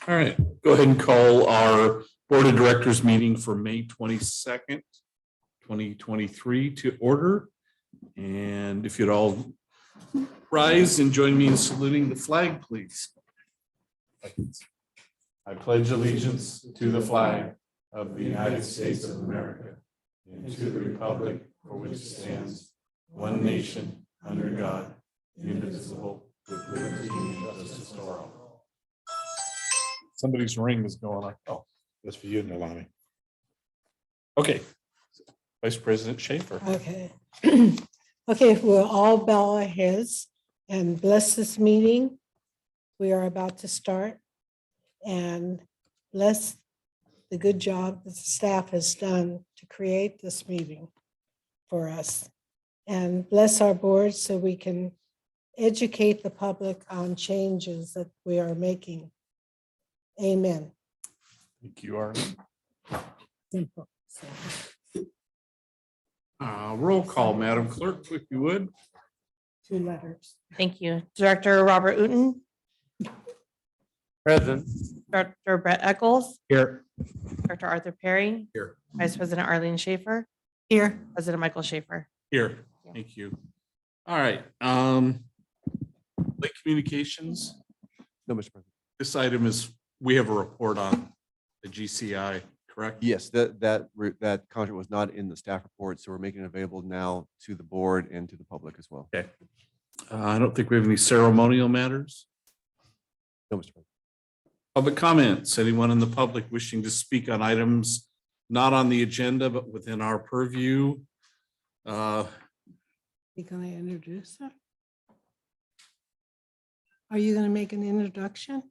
All right, go ahead and call our Board of Directors meeting for May 22nd, 2023 to order. And if you'd all rise and join me in saluting the flag, please. I pledge allegiance to the flag of the United States of America and to the republic for which it stands, one nation, under God, indivisible, with liberty and justice for all. Somebody's ring is going on. Oh, that's for you, Nalani. Okay. Vice President Schaefer. Okay. Okay, we'll all bow our heads and bless this meeting. We are about to start, and bless the good job that the staff has done to create this meeting for us. And bless our board so we can educate the public on changes that we are making. Amen. Thank you, Arlen. Simple. Roll call, Madam Clerk, if you would. 2 letters. Thank you. Director Robert Uten, Present. Director Brett Eccles, Here. Director Arthur Perry, Here. Vice President Arlene Schaefer, Here. President Michael Schaefer. Here. Thank you. All right. Lake Communications. No, Mr. President. This item is, we have a report on the GCI, correct? Yes, that contract was not in the staff report, so we're making it available now to the board and to the public as well. Okay. I don't think we have any ceremonial matters. No, Mr. President. Public comments. Anyone in the public wishing to speak on items not on the agenda, but within our purview? You gonna introduce her? Are you gonna make an introduction?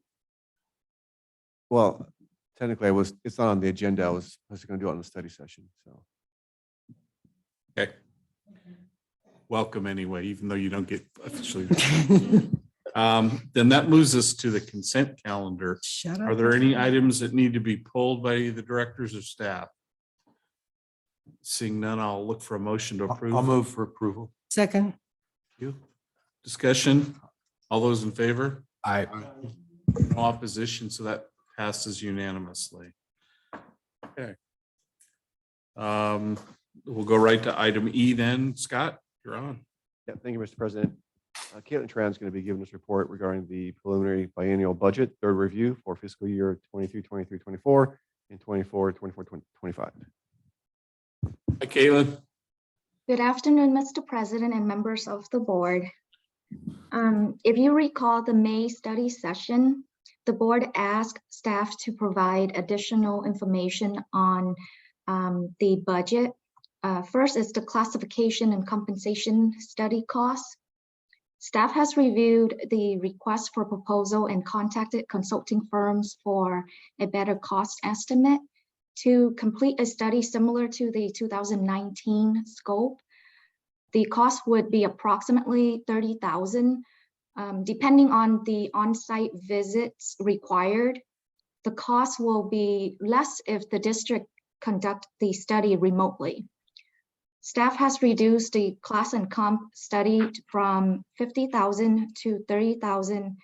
Well, technically, it's not on the agenda. I was going to do it on the study session. So Okay. Welcome anyway, even though you don't get officially. Then that moves us to the consent calendar. Shut Are up. there any items that need to be pulled by the directors or staff? Seeing none, I'll look for a motion to approve. I'll move for approval. Second. You. Discussion. All those in favor? Aye. No opposition, so that passes unanimously. Okay. We'll go right to item E then. Scott, you're on. Yeah, thank you, Mr. President. Caitlin Tran is going to be giving us a report regarding the preliminary biennial budget, third review for fiscal year 23-24 and 24-25. Hi, Caitlin. Good afternoon, Mr. President and members of the board. If you recall the May study session, the board asked staff to provide additional information on the budget. First is the classification and compensation study costs. Staff has reviewed the request for proposal and contacted consulting firms for a better cost estimate to complete a study similar to the 2019 scope. The cost would be approximately $30,000, depending on the on-site visits required. The cost will be less if the district conduct the study remotely. Staff has reduced the class and comp study from $50,000 to $30,000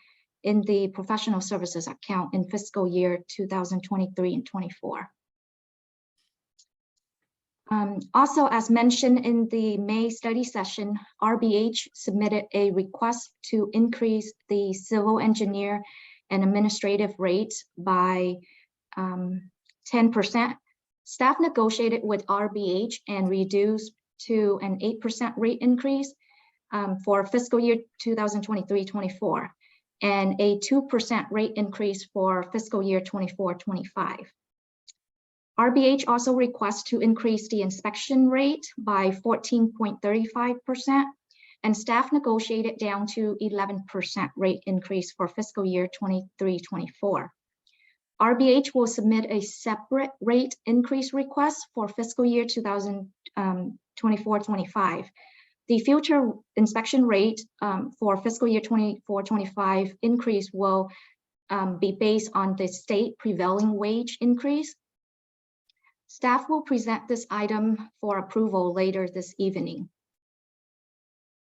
in the professional services account in fiscal year 2023 and 24. Also, as mentioned in the May study session, RBH submitted a request to increase the civil engineer and administrative rates by 10%. Staff negotiated with RBH and reduced to an 8% rate increase for fiscal year 2023-24 and a 2% rate increase for fiscal year 24-25. RBH also requests to increase the inspection rate by 14.35%, and staff negotiated down to 11% rate increase for fiscal year 23-24. RBH will submit a separate rate increase request for fiscal year 2024-25. The future inspection rate for fiscal year 24-25 increase will be based on the state prevailing wage increase. Staff will present this item for approval later this evening.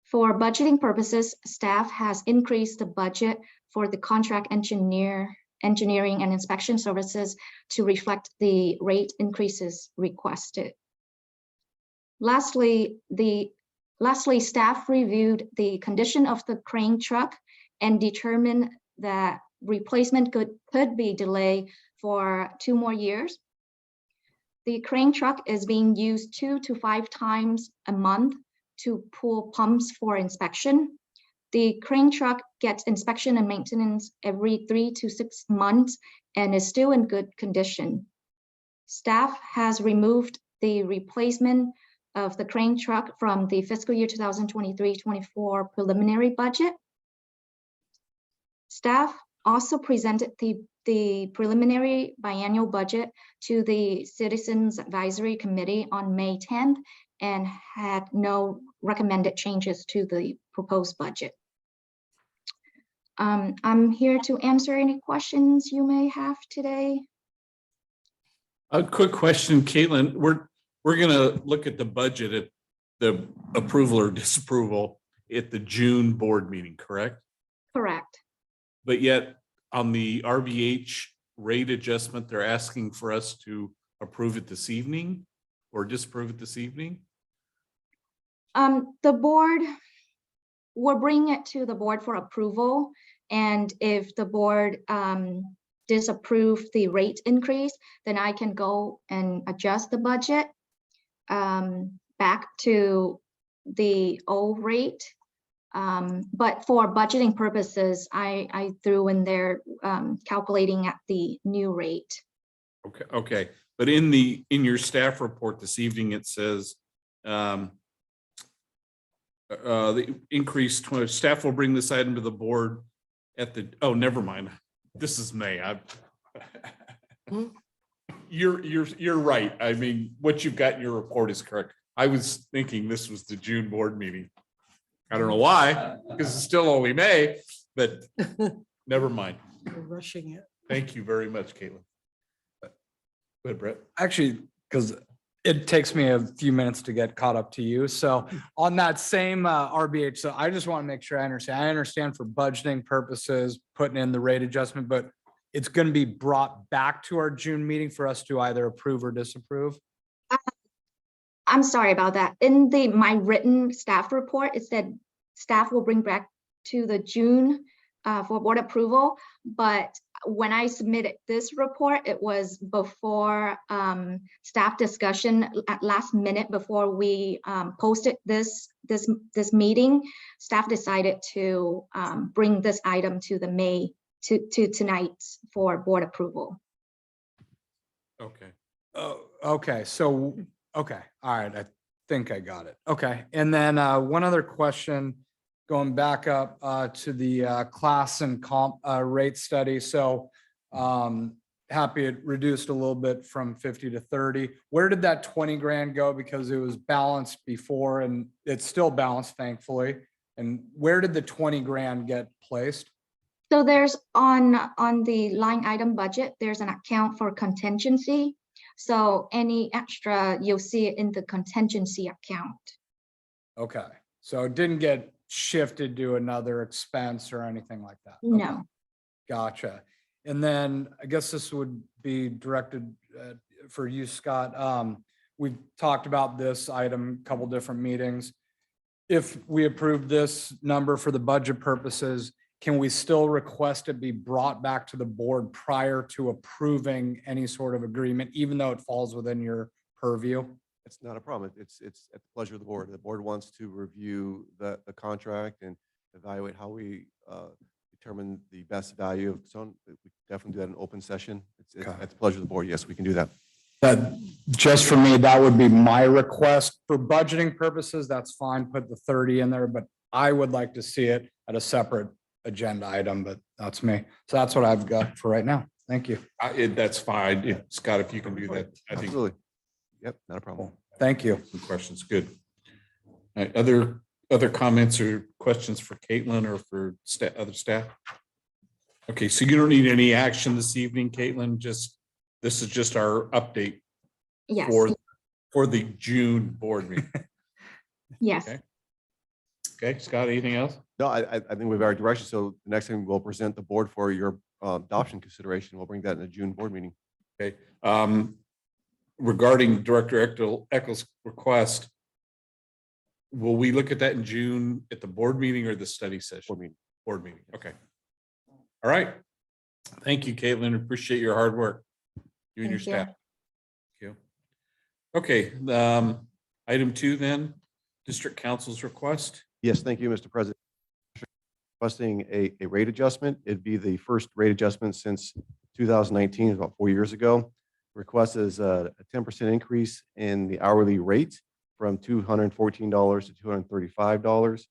For budgeting purposes, staff has increased the budget for the contract engineer engineering and inspection services to reflect the rate increases requested. Lastly, staff reviewed the condition of the crane truck and determined that replacement could be delayed for 2 more years. The crane truck is being used 2 to 5 times a month to pull pumps for inspection. The crane truck gets inspection and maintenance every 3 to 6 months and is still in good condition. Staff has removed the replacement of the crane truck from the fiscal year 2023-24 preliminary budget. Staff also presented the preliminary biannual budget to the Citizens Advisory Committee on May 10th and had no recommended changes to the proposed budget. I'm here to answer any questions you may have today. A quick question, Caitlin. We're going to look at the budget at the approval or disapproval at the June board meeting, correct? Correct. But yet on the RBH rate adjustment, they're asking for us to approve it this evening or disapprove it this evening? The board, we're bringing it to the board for approval. And if the board disapprove the rate increase, then I can go and adjust the budget back to the old rate. But for budgeting purposes, I threw in there calculating at the new rate. Okay. But in your staff report this evening, it says the increase, staff will bring this item to the board at the, oh, never mind. This is May. You're right. I mean, what you've got in your report is correct. I was thinking this was the June board meeting. I don't know why, because it's still only May, but never mind. We're rushing it. Thank you very much, Caitlin. Go ahead, Brett. Actually, because it takes me a few minutes to get caught up to you. So on that same RBH, so I just want to make sure I understand. I understand for budgeting purposes, putting in the rate adjustment, but it's going to be brought back to our June meeting for us to either approve or disapprove. I'm sorry about that. In my written staff report, it said staff will bring back to the June for board approval. But when I submitted this report, it was before staff discussion at last minute before we posted this meeting. Staff decided to bring this item to the May to tonight for board approval. Okay. Oh, okay. So, okay. All right. I think I got it. Okay. And then one other question, going back up to the class and comp rate study. So happy it reduced a little bit from 50 to 30. Where did that 20 grand go? Because it was balanced before and it's still balanced, thankfully. And where did the 20 grand get placed? So there's on the line item budget, there's an account for contingency. So any extra, you'll see it in the contingency account. Okay. So it didn't get shifted to another expense or anything like that? Okay. No. Gotcha. And then I guess this would be directed for you, Scott. We've talked about this item, a couple different meetings. If we approve this number for the budget purposes, can we still request it be brought back to the board prior to approving any sort of agreement, even though it falls within your purview? It's not a problem. It's at the pleasure of the board. The board wants to review the contract and evaluate how we determine the best value of its own. We definitely do that in open session. It's Okay. at the pleasure of the board. Yes, we can do that. That just for me, that would be my request. For budgeting purposes, that's fine. Put the 30 in there, but I would like to see it at a separate agenda item, but that's me. So that's what I've got for right now. Thank you. That's fine. Scott, if you can do that, I think Absolutely. Yep, not a problem. Thank you. some questions, good. All right, other comments or questions for Caitlin or for other staff? Okay, so you don't need any action this evening, Caitlin, this is just our update Yes. for the June board meeting. Yes. Okay. Okay, Scott, anything else? No, I think we've our direction. So the next thing we'll present the board for your adoption consideration. We'll bring that in the June board meeting. Okay. Regarding Director Eccles' request, will we look at that in June at the board meeting or the study session? Board meeting. Board meeting, okay. All right. Thank you, Caitlin. Appreciate your hard work. You and your Thank you. staff. Thank you. Okay, item 2 then, District Council's request. Yes, thank you, Mr. President. Requesting a rate adjustment. It'd be the first rate adjustment since 2019, about 4 years ago. Request is a 10% increase in the hourly rate from $214 to $235.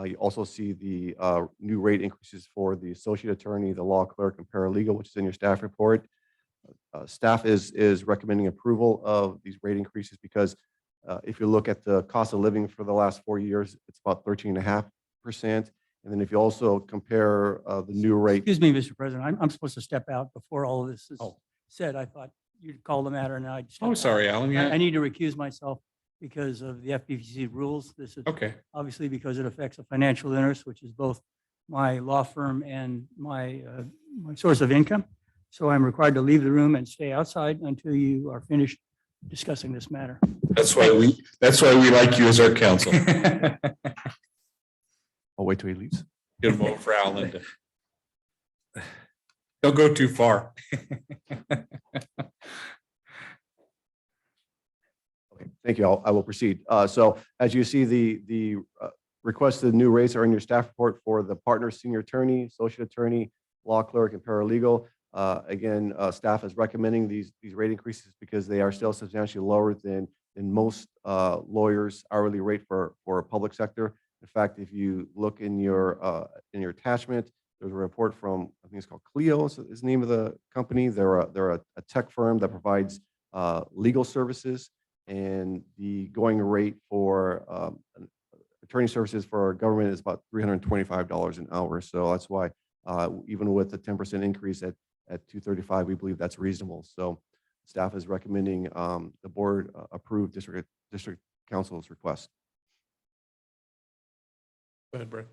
You also see the new rate increases for the associate attorney, the law clerk, and paralegal, which is in your staff report. Staff is recommending approval of these rate increases because if you look at the cost of living for the last 4 years, it's about 13.5%. And then if you also compare the new rate. Excuse me, Mr. President, I'm supposed to step out before all of this is Oh. said. I thought you'd call the matter and I'd. step Oh, out. sorry, Alan. I Yeah, need to recuse myself because of the FPPC rules. This is okay. obviously because it affects a financial interest, which is both my law firm and my source of income. So I'm required to leave the room and stay outside until you are finished discussing this matter. That's why we like you as our counsel. I'll wait till he leaves. Get a moment for Alan to. Don't go too far. Okay, thank you. I will proceed. So as you see, the requested new rates are in your staff report for the partner, senior attorney, associate attorney, law clerk, and paralegal. Again, staff is recommending these rate increases because they are still substantially lower than most lawyers' hourly rate for public sector. In fact, if you look in your attachment, there's a report from, I think it's called Clio, is the name of the company. They're a tech firm that provides legal services, and the going rate for attorney services for our government is about $325 an hour. So that's why even with the 10% increase at $235, we believe that's reasonable. So staff is recommending the board approve district council's request. Go ahead, Brett.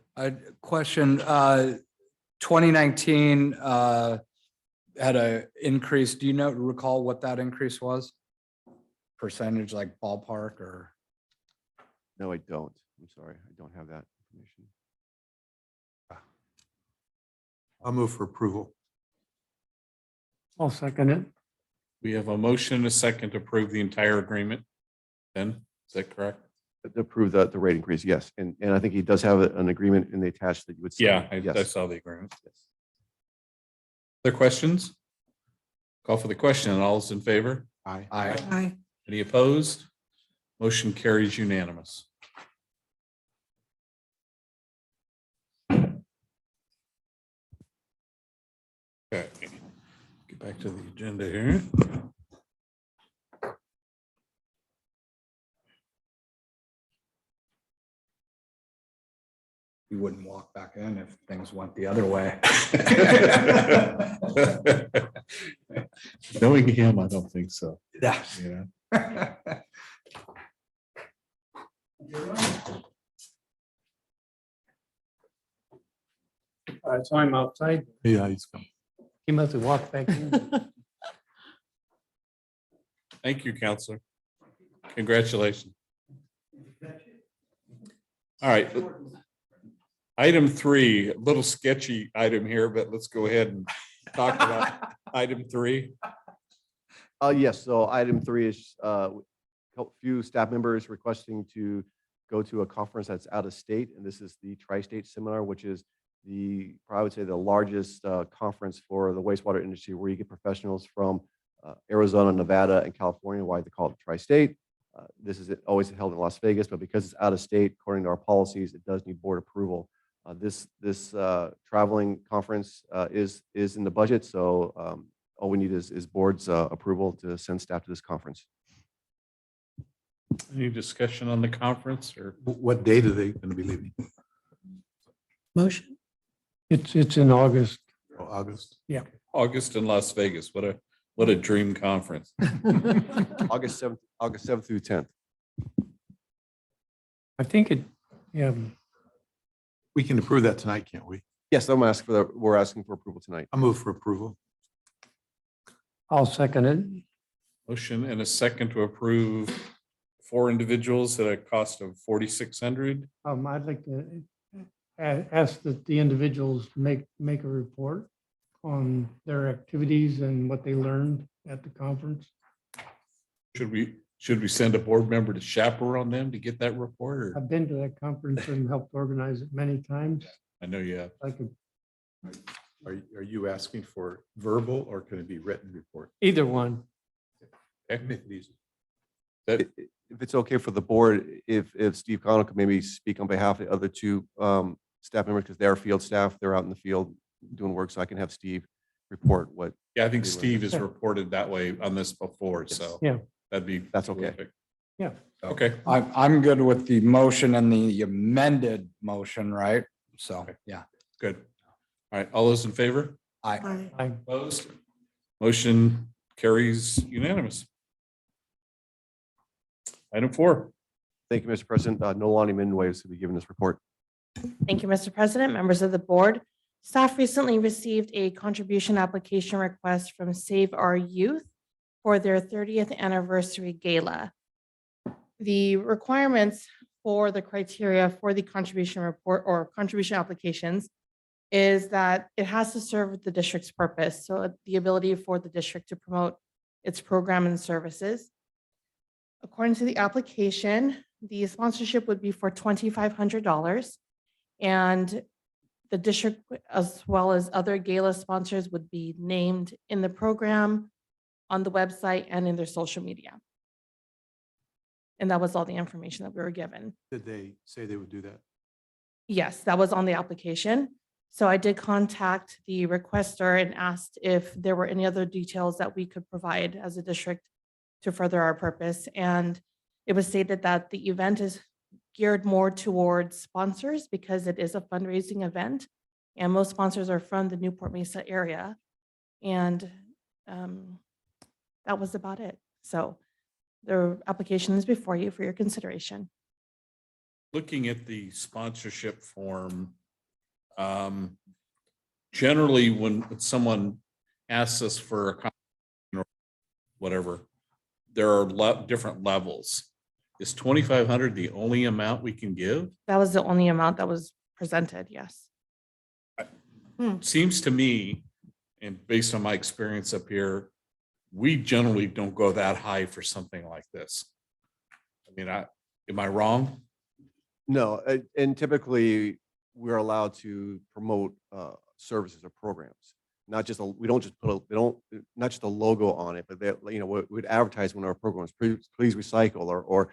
Question, 2019 had a increase. Do you recall what that increase was? Percentage, like ballpark or? No, I don't. I'm sorry. I don't have that information. I'll move for approval. I'll second it. We have a motion and a second to approve the entire agreement. Ben, is that correct? To approve the rate increase, yes. And I think he does have an agreement in the attached that you would. sign. Yeah, I Yes. saw the agreement. Other questions? Call for the question. All is in favor? Aye. Aye. Any opposed? Motion carries unanimous. Okay, get back to the agenda here. We wouldn't walk back in if things went the other way. Knowing him, I don't think so. Yeah. Yeah. So I'm outside. Yeah, he's coming. He must have walked back in. Thank you, Counselor. Congratulations. All right. Item 3, a little sketchy item here, but let's go ahead and talk about item 3. Yes, so item 3 is a few staff members requesting to go to a conference that's out of state, and this is the Tri-State Seminar, which is I would say the largest conference for the wastewater industry, where you get professionals from Arizona, Nevada, and California. Why they call it Tri-State. This is always held in Las Vegas, but because it's out of state, according to our policies, it does need board approval. This traveling conference is in the budget, so all we need is board's approval to send staff to this conference. Any discussion on the conference or? What date are they going to be leaving? Motion. It's in August. Oh, August. August in Las Vegas. What a dream conference. August 7th through 10th. I think it, yeah, We can approve that tonight, can't we? Yes, we're asking for approval tonight. I move for approval. I'll second it. Motion and a second to approve 4 individuals at a cost of 4,600. I'd like to ask that the individuals make a report on their activities and what they learned at the conference. Should we send a board member to chaperone them to get that report? Or I've been to that conference and helped organize it many times. I know you have. I could, Are you asking for verbal or can it be written report? either one. Make it easy. That, If it's okay for the board, if Steve Connell could maybe speak on behalf of the other 2 staff members, because they're field staff, they're out in the field doing work, so I can have Steve report what. yeah, I think Steve has reported that way on this before, so. Yeah. That'd be. That's okay. terrific. Yeah. Okay, I'm good with the motion and the amended motion, right? So, Okay. yeah. good. All right, all those in favor? Aye. Opposed? Motion carries unanimous. Item 4. Thank you, Mr. President. Nolani Minways to be giving this report. Thank you, Mr. President, members of the board. Staff recently received a contribution application request from Save Our Youth for their 30th anniversary gala. The requirements for the criteria for the contribution report or contribution applications is that it has to serve the district's purpose. So the ability for the district to promote its program and services. According to the application, the sponsorship would be for $2,500. And the district, as well as other gala sponsors, would be named in the program, on the website, and in their social media. And that was all the information that we were given. Did they say they would do that? Yes, that was on the application. So I did contact the requester and asked if there were any other details that we could provide as a district to further our purpose. And it was stated that the event is geared more towards sponsors because it is a fundraising event. And most sponsors are from the Newport Mesa area. And that was about it. So the application is before you for your consideration. Looking at the sponsorship form, generally when someone asks us for a contribution or whatever, there are different levels. Is 2,500 the only amount we can give? That was the only amount that was presented, yes. Seems to me, and based on my experience up here, we generally don't go that high for something like this. I mean, am I wrong? No, and typically we're allowed to promote services or programs. Not just we don't just put not just a logo on it, but that we'd advertise when our programs, please recycle or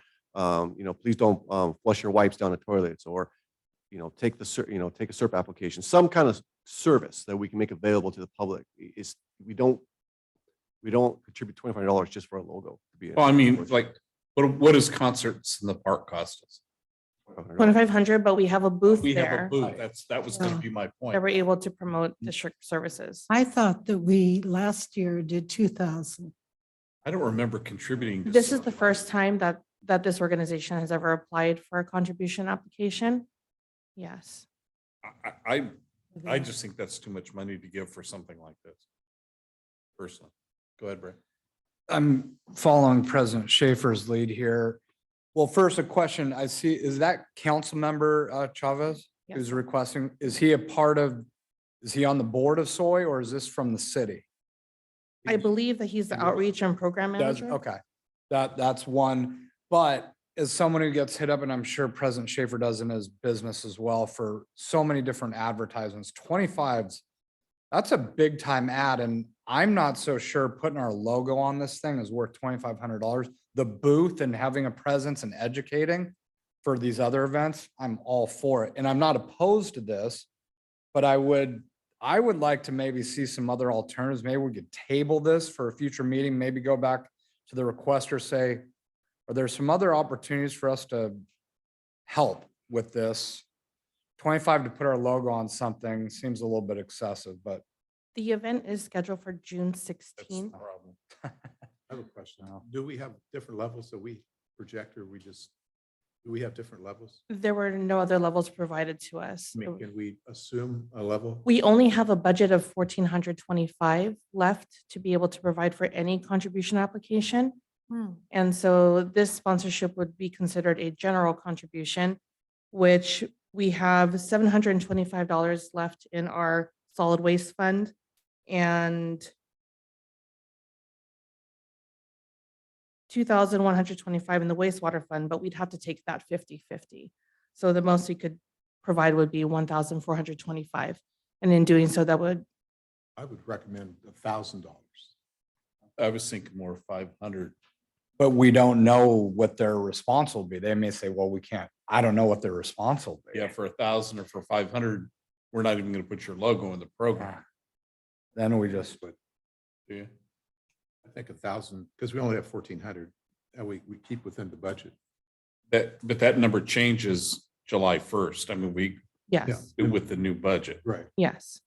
please don't flush your wipes down the toilets, or take a SERP application, some kind of service that we can make available to the public. Is we don't contribute $2,500 just for a logo. Well, I mean, like, what does concerts in the park cost us? $2,500, but we have a booth We have a there booth. That was going to be my point. that we're able to promote district services. I thought that we last year did 2,000. I don't remember contributing. to This is the something. first time that this organization has ever applied for a contribution application. Yes. I just think that's too much money to give for something like this. Personally. Go ahead, Brett. I'm following President Schaefer's lead here. Well, first, a question I see, is that council member Chavez who's Yes. requesting, is he on the board of Soy or is this from the city? I believe that he's the outreach and program Does, manager. okay, that's one, but as someone who gets hit up, and I'm sure President Schaefer does in his business as well, for so many different advertisements, 25's, that's a big time ad, and I'm not so sure putting our logo on this thing is worth $2,500. The booth and having a presence and educating for these other events, I'm all for it, and I'm not opposed to this, but I would like to maybe see some other alternatives. Maybe we could table this for a future meeting, maybe go back to the requester, say, are there some other opportunities for us to help with this? 25 to put our logo on something seems a little bit excessive, but The event is scheduled for June That's the 16th. problem. I have a question. Do we have different levels that we project or we just? Do we have different levels? There were no other levels provided to us. I mean, can we assume a level? We only have a budget of 1,425 left to be able to provide for any contribution application. And so this sponsorship would be considered a general contribution, which we have $725 left in our solid waste fund and 2,125 in the wastewater fund, but we'd have to take that 50-50. So the most we could provide would be 1,425. And in doing so, that would, I would recommend $1,000. I was thinking more 500. But we don't know what their response will be. They may say, well, we can't, I don't know what their response will be. Yeah, for 1,000 or for 500, we're not even gonna put your logo in the program. Then we just, Do you? I think 1,000, because we only have 1,400, and we keep within the budget. But that number changes July 1st. I mean, yes, with the new budget. Right. yes.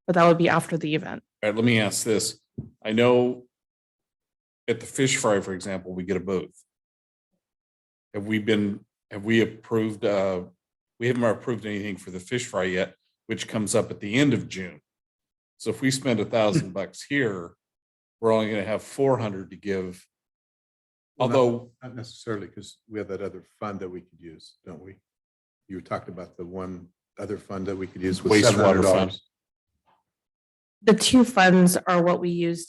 But that would be after the event. All right, let me ask this. I know at the fish fry, for example, we get a booth. Have we approved, we haven't approved anything for the fish fry yet, which comes up at the end of June. So if we spend $1,000 here, we're only gonna have 400 to give. Well, Although, Not necessarily, because we have that other fund that we could use, don't we? You talked about the one other fund that we could use with Wastewater $700. fund. The two funds are what we use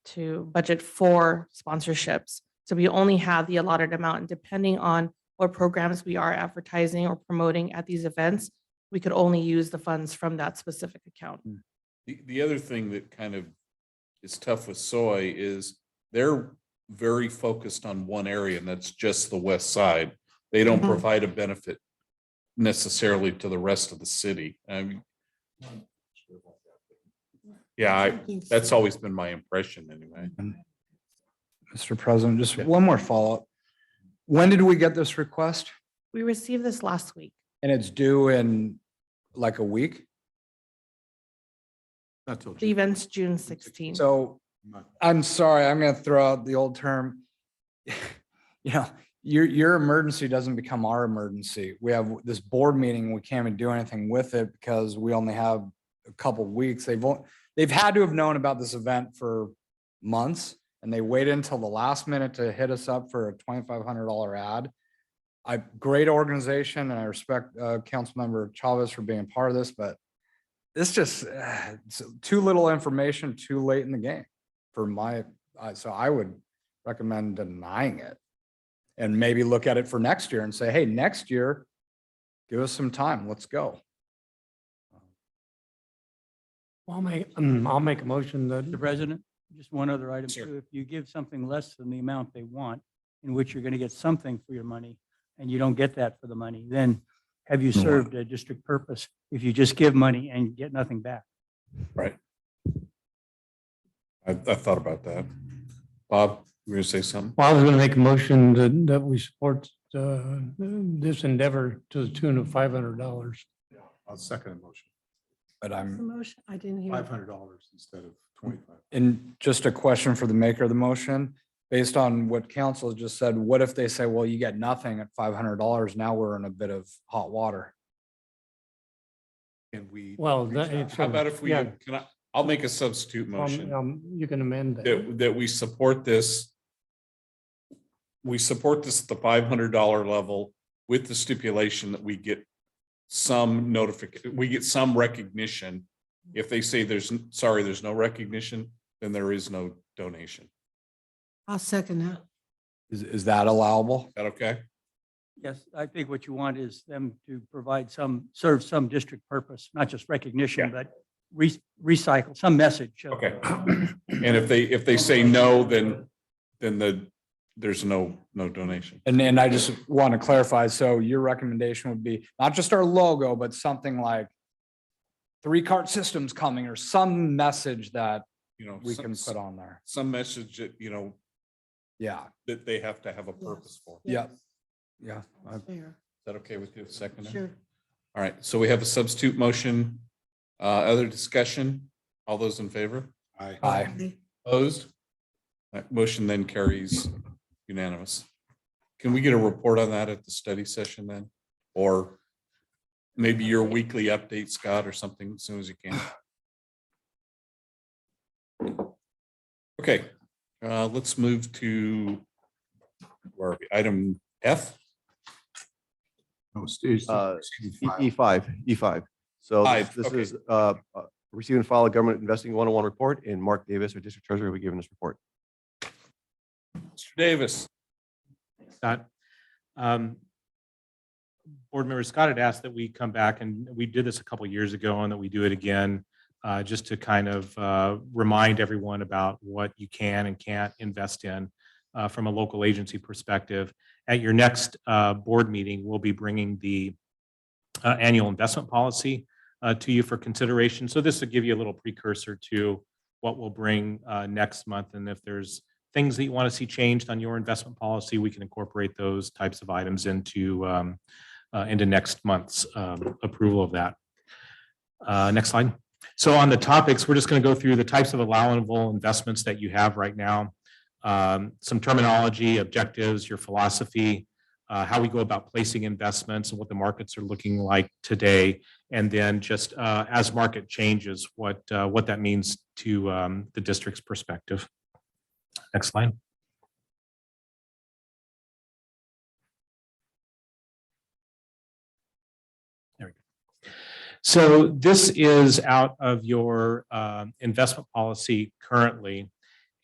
to budget for sponsorships. So we only have the allotted amount, and depending on what programs we are advertising or promoting at these events, we could only use the funds from that specific account. the other thing that kind of is tough with soy is they're very focused on one area, and that's just the west side. They don't Mhm. provide a benefit necessarily to the rest of the city. Yeah, that's always been my impression anyway. Mr. President, just one more follow-up. When did we get this request? We received this last week. And it's due in like a week? Not till The June. event's June 16th. So I'm sorry, I'm gonna throw out the old term. You know, your emergency doesn't become our emergency. We have this board meeting, we can't even do anything with it because we only have a couple weeks. They've had to have known about this event for months, and they waited until the last minute to hit us up for a $2,500 ad. Great organization, and I respect Councilmember Chavez for being a part of this, but this just, it's too little information, too late in the game for so I would recommend denying it. And maybe look at it for next year and say, hey, next year, give us some time, let's go. I'll make a motion that Mr. President, just one other item Sure. too. If you give something less than the amount they want, in which you're going to get something for your money, and you don't get that for the money, then have you served a district purpose if you just give money and get nothing back? Right. I thought about that. Bob, you were gonna say something? Well, I was going to make a motion that we support this endeavor to the tune of $500. I'll second the motion. But The motion, I didn't hear. $500 instead of 25. And just a question for the maker of the motion, based on what council just said, what if they say, well, you get nothing at $500? Now we're in a bit of hot water. Can we? Well, reach out? it's. How about if we, Yeah, I'll make a substitute motion. You can amend that. That we support this. We support this at the $500 level with the stipulation that we get some notification, we get some recognition. If they say there's no recognition, then there is no donation. I'll second that. Is that allowable? Is that okay? Yes, I think what you want is them to provide serve some district purpose, not just recognition, but recycle some message. Okay. And if they say no, then there's no donation. And I just want to clarify, so your recommendation would be not just our logo, but something like 3-cart systems coming or some message that You know, we can put on there. some message that, Yeah, that they have to have a purpose for. Is yeah, yeah. Fair. that okay with you? Second? Sure. All right, so we have a substitute motion. Other discussion? All those in favor? Aye. Opposed? That motion then carries unanimous. Can we get a report on that at the study session then? Or maybe your weekly update, Scott, or something as soon as you can? Okay, let's move to where are we? Item F. Oh, stage. E5. So Five, this okay. is receive and file a government investing 101 report, and Mark Davis, our district treasurer, will be giving this report. Mr. Davis. Scott. Board member Scott had asked that we come back, and we did this a couple years ago, and that we do it again, just to kind of remind everyone about what you can and can't invest in from a local agency perspective. At your next board meeting, we'll be bringing the annual investment policy to you for consideration. So this will give you a little precursor to what we'll bring next month. And if there's things that you want to see changed on your investment policy, we can incorporate those types of items into next month's approval of that. Next slide. So on the topics, we're just going to go through the types of allowable investments that you have right now, some terminology, objectives, your philosophy, how we go about placing investments and what the markets are looking like today. And then just as market changes, what that means to the district's perspective. Next slide. There we go. So this is out of your investment policy currently.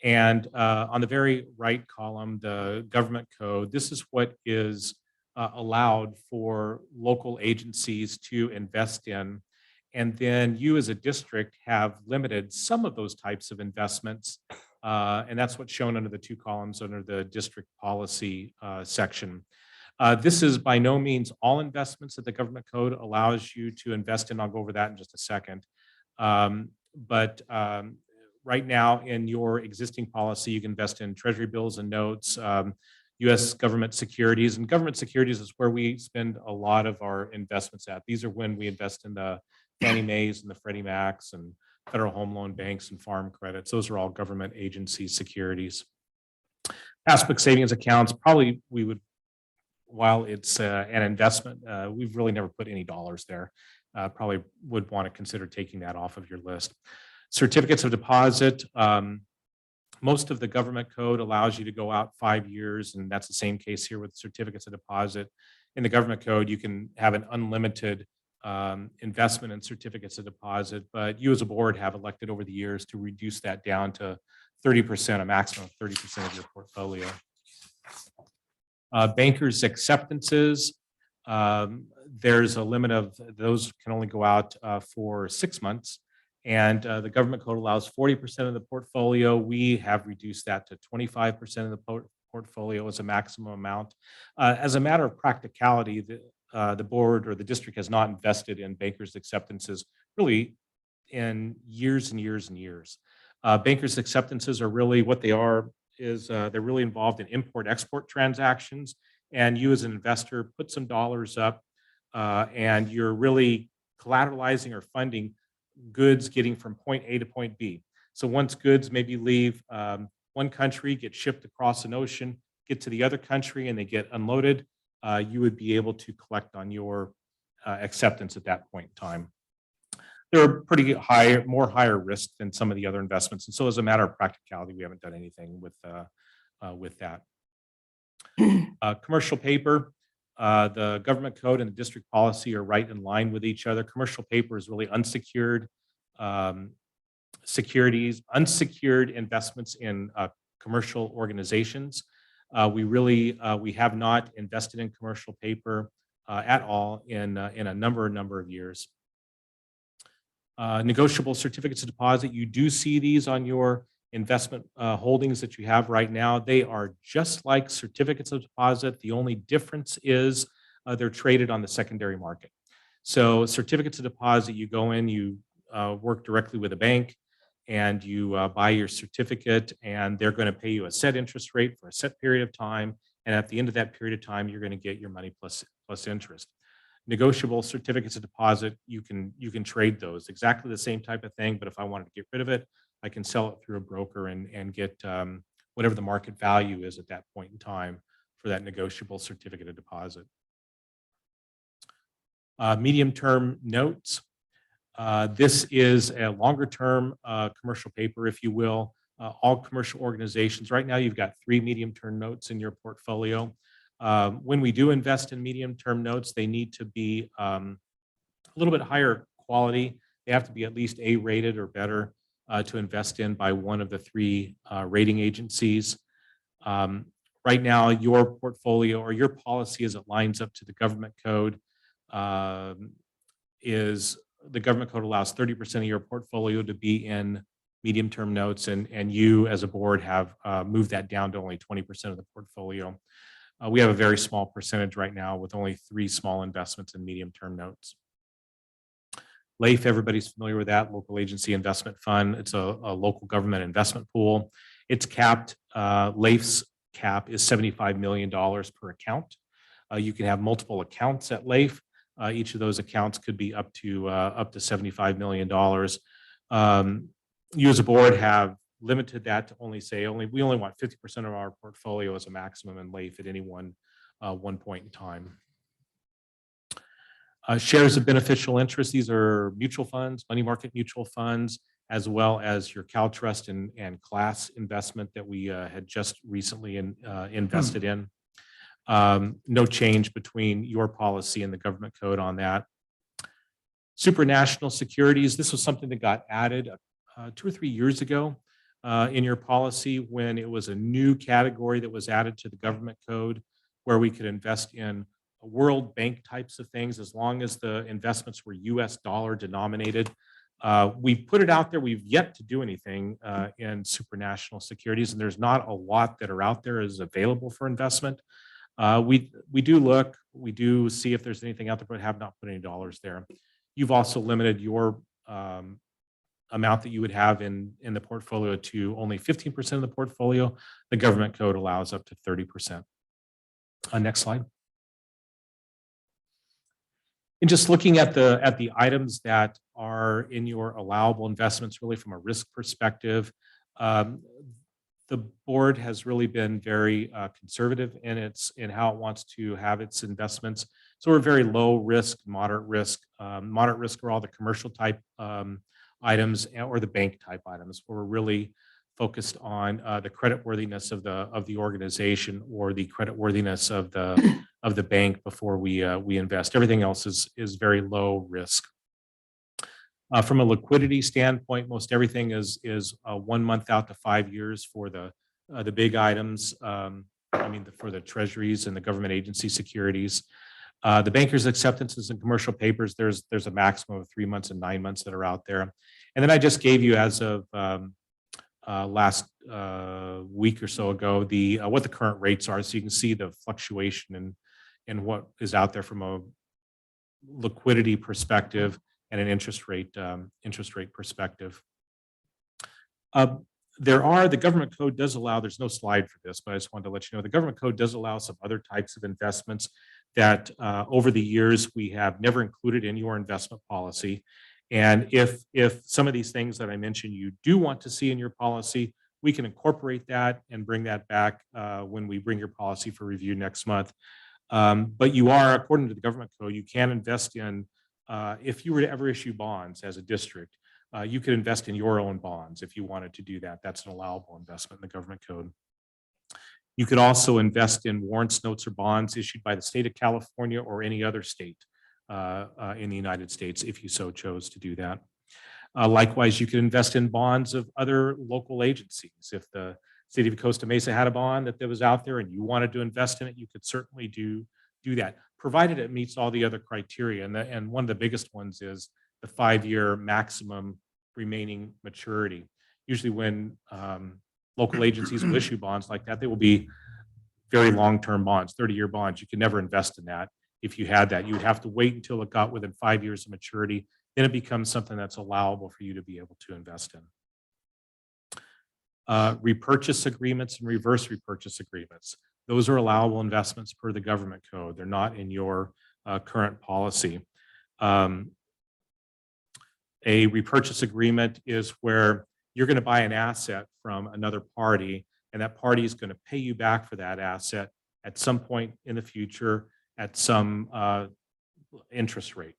And on the very right column, the government code, this is what is allowed for local agencies to invest in. And then you as a district have limited some of those types of investments. And that's what's shown under the two columns under the district policy section. This is by no means all investments that the government code allows you to invest in. I'll go over that in just a second. But right now in your existing policy, you can invest in treasury bills and notes, U.S. government securities. And government securities is where we spend a lot of our investments at. These are when we invest in the Fannie Mae's and the Freddie Macs and Federal Home Loan Banks and farm credits. Those are all government agency securities. Passbook savings accounts, probably we would, while it's an investment, we've really never put any dollars there. Probably would want to consider taking that off of your list. Certificates of deposit. Most of the government code allows you to go out 5 years, and that's the same case here with certificates of deposit. In the government code, you can have an unlimited investment in certificates of deposit, but you as a board have elected over the years to reduce that down to 30%, a maximum of 30% of your portfolio. Bankers acceptances, there's a limit of those can only go out for 6 months. And the government code allows 40% of the portfolio. We have reduced that to 25% of the portfolio as a maximum amount. As a matter of practicality, the board or the district has not invested in bankers acceptances really in years and years and years. Bankers acceptances are really what they are is they're really involved in import-export transactions. And you as an investor put some dollars up and you're really collateralizing or funding goods getting from point A to point B. So once goods maybe leave one country, get shipped across an ocean, get to the other country and they get unloaded, you would be able to collect on your acceptance at that point in time. They're pretty high, more higher risk than some of the other investments. And so as a matter of practicality, we haven't done anything with that. Commercial paper, the government code and the district policy are right in line with each other. Commercial paper is really unsecured securities, unsecured investments in commercial organizations. We have not invested in commercial paper at all in a number of years. Negotiable certificates of deposit, you do see these on your investment holdings that you have right now. They are just like certificates of deposit. The only difference is they're traded on the secondary market. So certificates of deposit, you go in, you work directly with a bank and you buy your certificate and they're going to pay you a set interest rate for a set period of time. And at the end of that period of time, you're going to get your money plus interest. Negotiable certificates of deposit, you can trade those. Exactly the same type of thing, but if I wanted to get rid of it, I can sell it through a broker and get whatever the market value is at that point in time that negotiable certificate of deposit. Medium-term notes. This is a longer-term commercial paper, if you will. All commercial organizations, right now you've got 3 medium-term notes in your portfolio. When we do invest in medium-term notes, they need to be a little bit higher quality. They have to be at least A-rated or better to invest in by one of the 3 rating agencies. Right now, your portfolio or your policy as it lines up to the government code is the government code allows 30% of your portfolio to be in medium-term notes, and you as a board have moved that down to only 20% of the portfolio. We have a very small percentage right now with only 3 small investments in medium-term notes. LAIF, everybody's familiar with that, Local Agency Investment Fund. It's a local government investment pool. It's capped. LAIF's cap is $75 million per account. You can have multiple accounts at LAIF. Each of those accounts could be up to $75 million. You as a board have limited that to we only want 50% of our portfolio as a maximum in LAIF at any one point in time. Shares of beneficial interest. These are mutual funds, money market mutual funds, as well as your CalTrust and Class investment that we had just recently invested in. No change between your policy and the government code on that. Supranational securities. This was something that got added 2 or 3 years ago in your policy when it was a new category that was added to the government code where we could invest in World Bank types of things as long as the investments were US dollar denominated. We put it out there. We've yet to do anything in supranational securities, and there's not a lot that are out there as available for investment. We do look, we do see if there's anything out there, but have not put any dollars there. You've also limited your amount that you would have in the portfolio to only 15% of the portfolio. The government code allows up to 30%. Next slide. And just looking at the items that are in your allowable investments, really from a risk perspective, the board has really been very conservative in how it wants to have its investments. So we're very low risk, moderate risk. Moderate risk are all the commercial type items or the bank type items, where we're really focused on the creditworthiness of the organization or the creditworthiness of the bank before we invest. Everything else is very low risk. From a liquidity standpoint, most everything is 1 month out to 5 years for the big items. For the treasuries and the government agency securities. The banker's acceptances and commercial papers, there's a maximum of 3 months and 9 months that are out there. And then I just gave you, as of last week or so ago, what the current rates are, so you can see the fluctuation in what is out there from a liquidity perspective and an interest rate perspective. The government code does allow, there's no slide for this, but I just wanted to let you know, the government code does allow some other types of investments that over the years we have never included in your investment policy. And if some of these things that I mentioned you do want to see in your policy, we can incorporate that and bring that back when we bring your policy for review next month. But you are, according to the government code, you can invest in, if you were to ever issue bonds as a district, you could invest in your own bonds if you wanted to do that. That's an allowable investment in the government code. You could also invest in warrants, notes, or bonds issued by the state of California or any other state in the United States if you so chose to do that. Likewise, you could invest in bonds of other local agencies. If the city of Costa Mesa had a bond that was out there and you wanted to invest in it, you could certainly do that, provided it meets all the other criteria. And one of the biggest ones is the 5-year maximum remaining maturity. Usually when local agencies will issue bonds like that, they will be very long-term bonds, 30-year bonds. You can never invest in that. If you had that, you would have to wait until it got within 5 years of maturity. Then it becomes something that's allowable for you to be able to invest in. Repurchase agreements and reverse repurchase agreements. Those are allowable investments per the government code. They're not in your current policy. A repurchase agreement is where you're going to buy an asset from another party, and that party is going to pay you back for that asset at some point in the future at some interest rate.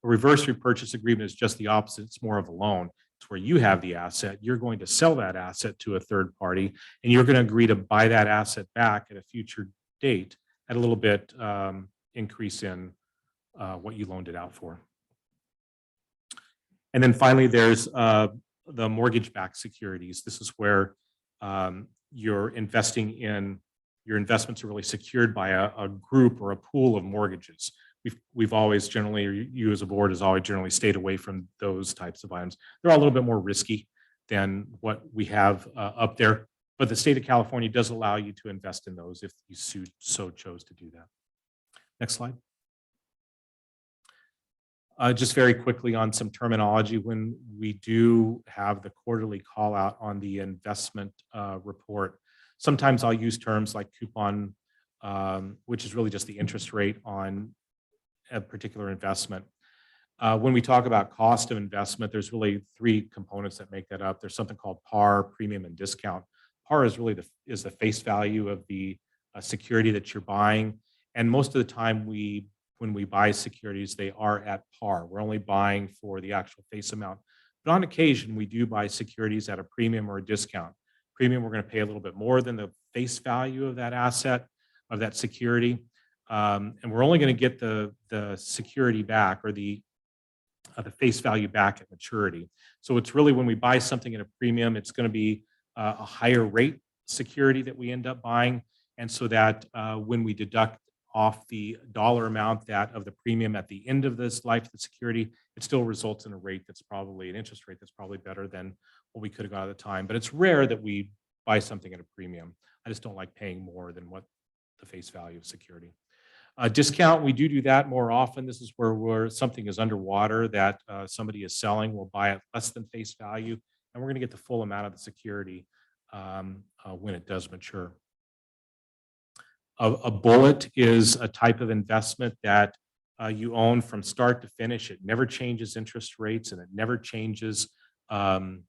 A reverse repurchase agreement is just the opposite. It's more of a loan. It's where you have the asset. You're going to sell that asset to a third party, and you're going to agree to buy that asset back at a future date at a little bit increase in what you loaned it out for. And then finally, there's the mortgage-backed securities. This is where you're investing in, your investments are really secured by a group or a pool of mortgages. We've always generally, you as a board has always generally stayed away from those types of items. They're all a little bit more risky than what we have up there, but the state of California does allow you to invest in those if you so chose to do that. Next slide. Just very quickly on some terminology, when we do have the quarterly call out on the investment report, sometimes I'll use terms like coupon, which is really just the interest rate on a particular investment. When we talk about cost of investment, there's really three components that make that up. There's something called par, premium, and discount. Par is really the face value of the security that you're buying. And most of the time when we buy securities, they are at par. We're only buying for the actual face amount. But on occasion, we do buy securities at a premium or a discount. Premium, we're going to pay a little bit more than the face value of that asset, of that security. And we're only going to get the security back, or the face value back at maturity. So it's really, when we buy something at a premium, it's going to be a higher rate security that we end up buying. And so that when we deduct off the dollar amount of the premium at the end of this life of the security, it still results in a rate that's probably an interest rate that's probably better than what we could have got at the time. But it's rare that we buy something at a premium. I just don't like paying more than what the face value of security. Discount, we do that more often. This is where something is underwater that somebody is selling. We'll buy it less than face value, and we're going to get the full amount of the security when it does mature. A bullet is a type of investment that you own from start to finish. It never changes interest rates, and it never changes. There's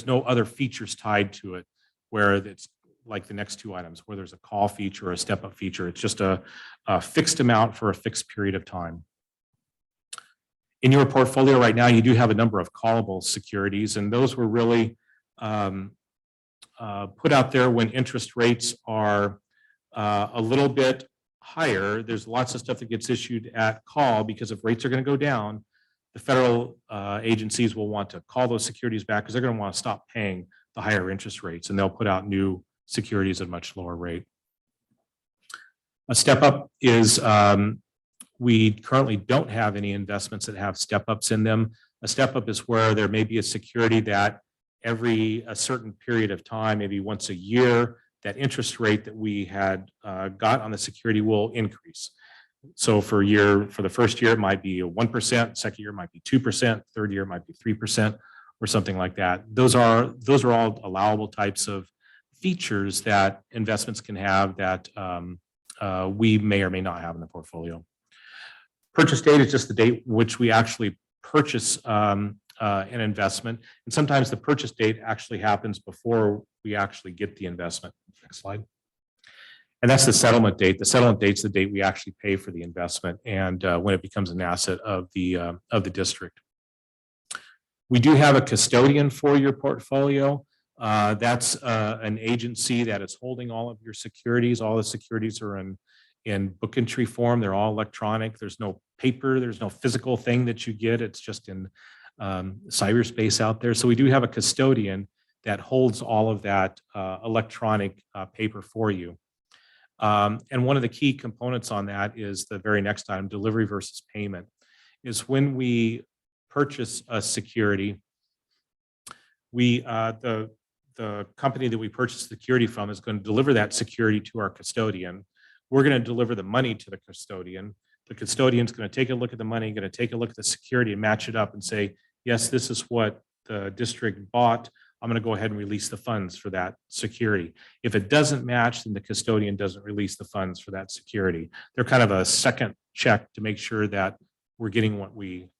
no other features tied to it, where it's like the next two items, where there's a call feature or a step-up feature. It's just a fixed amount for a fixed period of time. In your portfolio right now, you do have a number of callable securities, and those were really put out there when interest rates are a little bit higher. There's lots of stuff that gets issued at call, because if rates are going to go down, the federal agencies will want to call those securities back, because they're going to want to stop paying the higher interest rates, and they'll put out new securities at a much lower rate. A step-up is, we currently don't have any investments that have step-ups in them. A step-up is where there may be a security that every a certain period of time, maybe once a year, that interest rate that we had got on the security will increase. So for the first year, it might be 1%, second year might be 2%, third year might be 3%, or something like that. Those are all allowable types of features that investments can have that we may or may not have in the portfolio. Purchase date is just the date which we actually purchase an investment. And sometimes the purchase date actually happens before we actually get the investment. Next slide. And that's the settlement date. The settlement date's the date we actually pay for the investment, and when it becomes an asset of the district. We do have a custodian for your portfolio. That's an agency that is holding all of your securities. All the securities are in book entry form. They're all electronic. There's no paper. There's no physical thing that you get. It's just in cyberspace out there. So we do have a custodian that holds all of that electronic paper for you. And one of the key components on that is the very next item, delivery versus payment, is when we purchase a security, the company that we purchase security from is going to deliver that security to our custodian. We're going to deliver the money to the custodian. The custodian's going to take a look at the money, going to take a look at the security and match it up and say, yes, this is what the district bought. I'm going to go ahead and release the funds for that security. If it doesn't match, then the custodian doesn't release the funds for that security. They're kind of a second check to make sure that we're getting what we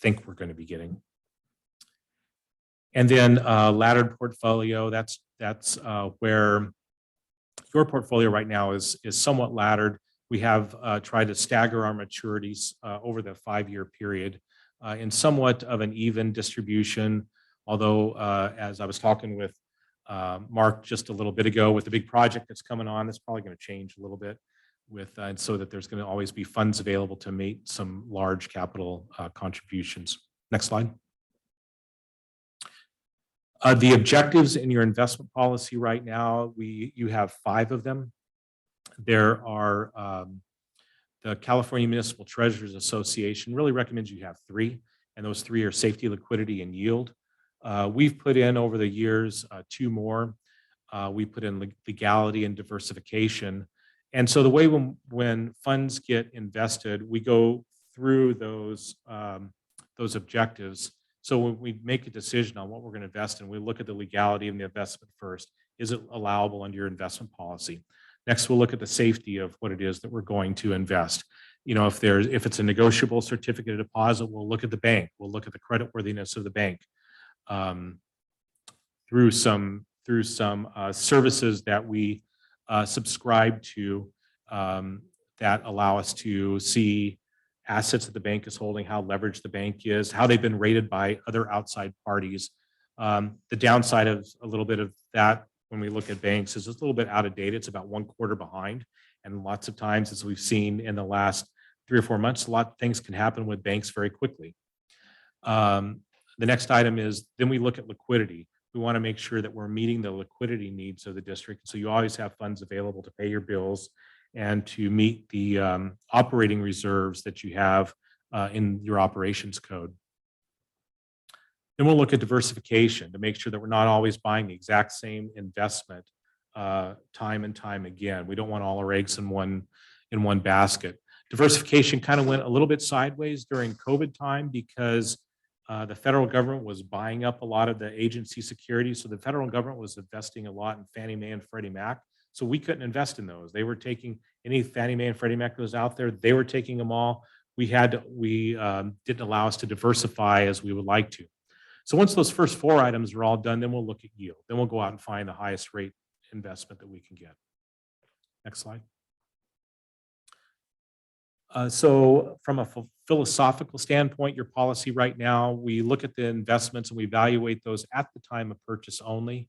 think we're going to be getting. And then laddered portfolio, that's where your portfolio right now is somewhat laddered. We have tried to stagger our maturities over the 5-year period in somewhat of an even distribution. Although, as I was talking with Mark just a little bit ago, with the big project that's coming on, that's probably going to change a little bit with, and so that there's going to always be funds available to meet some large capital contributions. Next slide. The objectives in your investment policy right now, you have 5 of them. There are the California Municipal Treasurers Association really recommends you have 3, and those 3 are safety, liquidity, and yield. We've put in over the years 2 more. We put in legality and diversification. And so the way when funds get invested, we go through those objectives. So when we make a decision on what we're going to invest in, we look at the legality of the investment first. Is it allowable under your investment policy? Next, we'll look at the safety of what it is that we're going to invest. You know, if it's a negotiable certificate of deposit, we'll look at the bank. We'll look at the creditworthiness of the bank through some services that we subscribe to that allow us to see assets that the bank is holding, how leveraged the bank is, how they've been rated by other outside parties. The downside of a little bit of that when we look at banks is it's a little bit out of date. It's about 1 quarter behind. And lots of times, as we've seen in the last 3 or 4 months, a lot of things can happen with banks very quickly. The next item is then we look at liquidity. We want to make sure that we're meeting the liquidity needs of the district. So you always have funds available to pay your bills and to meet the operating reserves that you have in your operations code. Then we'll look at diversification to make sure that we're not always buying the exact same investment time and time again. We don't want all our eggs in one basket. Diversification kind of went a little bit sideways during COVID time because the federal government was buying up a lot of the agency securities. So the federal government was investing a lot in Fannie Mae and Freddie Mac. So we couldn't invest in those. They were taking any Fannie Mae and Freddie Mac that was out there. They were taking them all. We didn't allow us to diversify as we would like to. So once those first 4 items are all done, then we'll look at yield. Then we'll go out and find the highest rate investment that we can get. Next slide. So from a philosophical standpoint, your policy right now, we look at the investments and we evaluate those at the time of purchase only.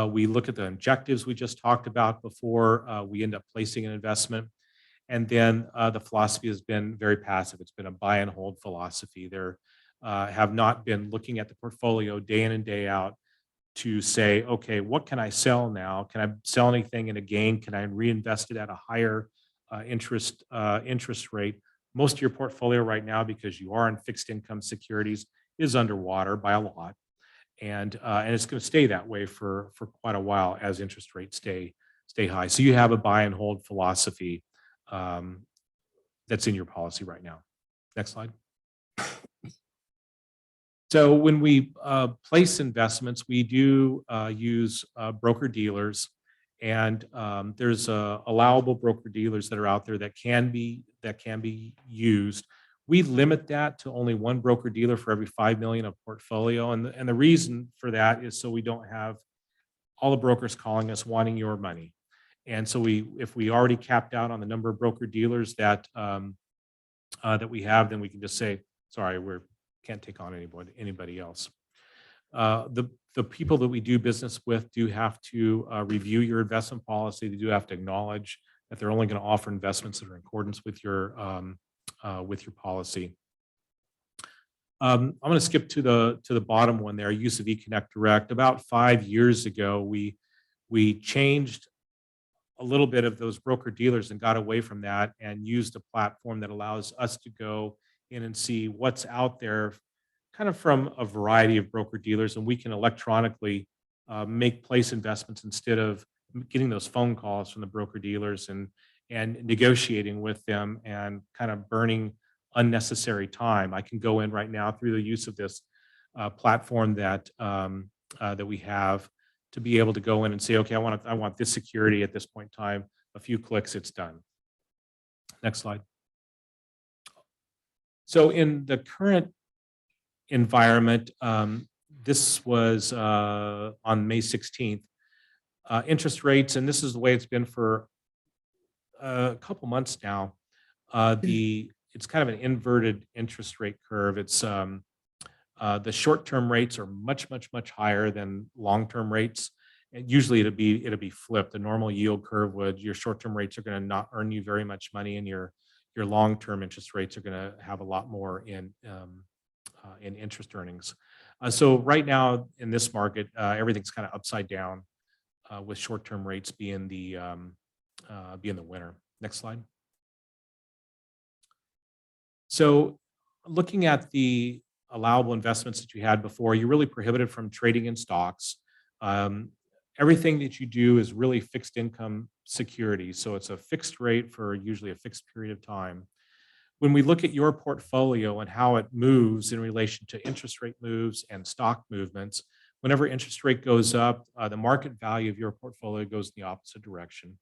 We look at the objectives we just talked about before we end up placing an investment. And then the philosophy has been very passive. It's been a buy and hold philosophy. There have not been looking at the portfolio day in and day out to say, okay, what can I sell now? Can I sell anything in a gain? Can I reinvest it at a higher interest rate? Most of your portfolio right now, because you are in fixed income securities, is underwater by a lot. And it's going to stay that way for quite a while as interest rates stay high. So you have a buy and hold philosophy that's in your policy right now. Next slide. So when we place investments, we do use broker dealers, and there's allowable broker dealers that are out there that can be used. We limit that to only 1 broker dealer for every 5 million of portfolio. And the reason for that is so we don't have all the brokers calling us wanting your money. And so if we already capped out on the number of broker dealers that we have, then we can just say, sorry, we can't take on anybody else. The people that we do business with do have to review your investment policy. They do have to acknowledge that they're only going to offer investments that are in accordance with your policy. I'm going to skip to the bottom one there, use of eConnect Direct. About 5 years ago, we changed a little bit of those broker dealers and got away from that and used a platform that allows us to go in and see what's out there kind of from a variety of broker dealers, and we can electronically place investments instead of getting those phone calls from the broker dealers and negotiating with them and kind of burning unnecessary time. I can go in right now through the use of this platform that we have to be able to go in and say, okay, I want this security at this point in time. A few clicks, it's done. Next slide. So in the current environment, this was on May 16th. Interest rates, and this is the way it's been for a couple months now. It's kind of an inverted interest rate curve. It's the short-term rates are much higher than long-term rates. And usually it'll be flipped. The normal yield curve would, your short-term rates are going to not earn you very much money, and your long-term interest rates are going to have a lot more in interest earnings. So right now in this market, everything's kind of upside down, with short-term rates being the winner. Next slide. So looking at the allowable investments that you had before, you're really prohibited from trading in stocks. Everything that you do is really fixed income securities. So it's a fixed rate for usually a fixed period of time. When we look at your portfolio and how it moves in relation to interest rate moves and stock movements, whenever interest rate goes up, the market value of your portfolio goes in the opposite direction.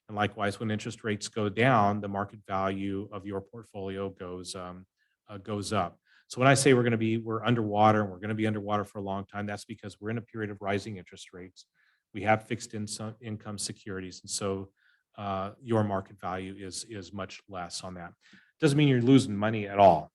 And likewise, when interest rates go down, the market value of your portfolio goes up. So when I say we're underwater and we're going to be underwater for a long time, that's because we're in a period of rising interest rates. We have fixed income securities, and so your market value is much less on that. Doesn't mean you're losing money at all.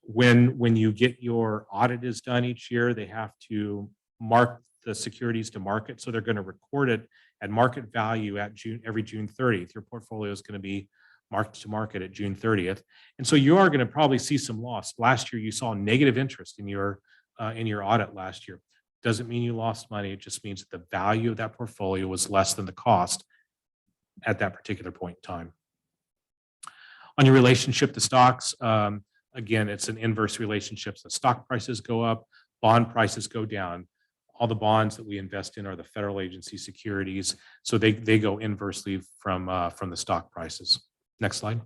When you get your audit is done each year, they have to mark the securities to market, so they're going to record it at market value at every June 30th. Your portfolio is going to be marked to market at June 30th. And so you are going to probably see some loss. Last year, you saw negative interest in your audit last year. Doesn't mean you lost money. It just means that the value of that portfolio was less than the cost at that particular point in time. On your relationship to stocks, again, it's an inverse relationship. So stock prices go up, bond prices go down. All the bonds that we invest in are the federal agency securities, so they go inversely from the stock prices. Next slide.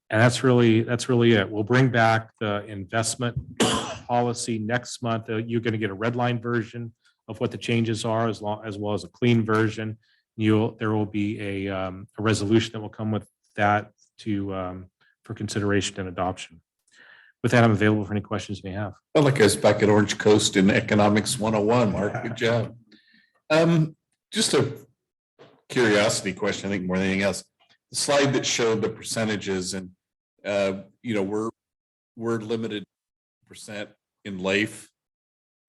And that's really it. We'll bring back the investment policy next month. You're going to get a red line version of what the changes are, as well as a clean version. There will be a resolution that will come with that for consideration and adoption. With that, I'm available for any questions you may have. Felt like I was back at Orange Coast in Economics 101, Mark. Good job. Just a curiosity question, I think more than anything else. The slide that showed the percentages, and we're limited percent in LAIF.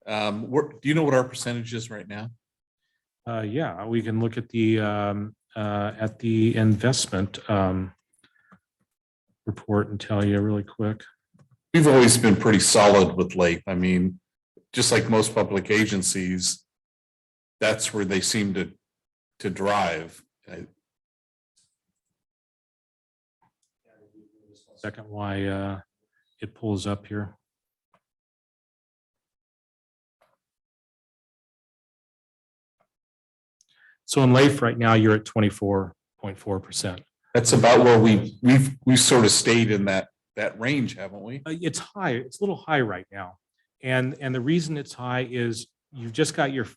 Do you know what our percentage is right now? Yeah, we can look at the investment report and tell you really quick. We've always been pretty solid with LAIF. I mean, just like most public agencies, that's where they seem to drive. Second, why it pulls up here. So in LAIF right now, you're at 24.4%. That's about where we've sort of stayed in that range, haven't we? It's high. It's a little high right now, and the reason it's high is you've just got your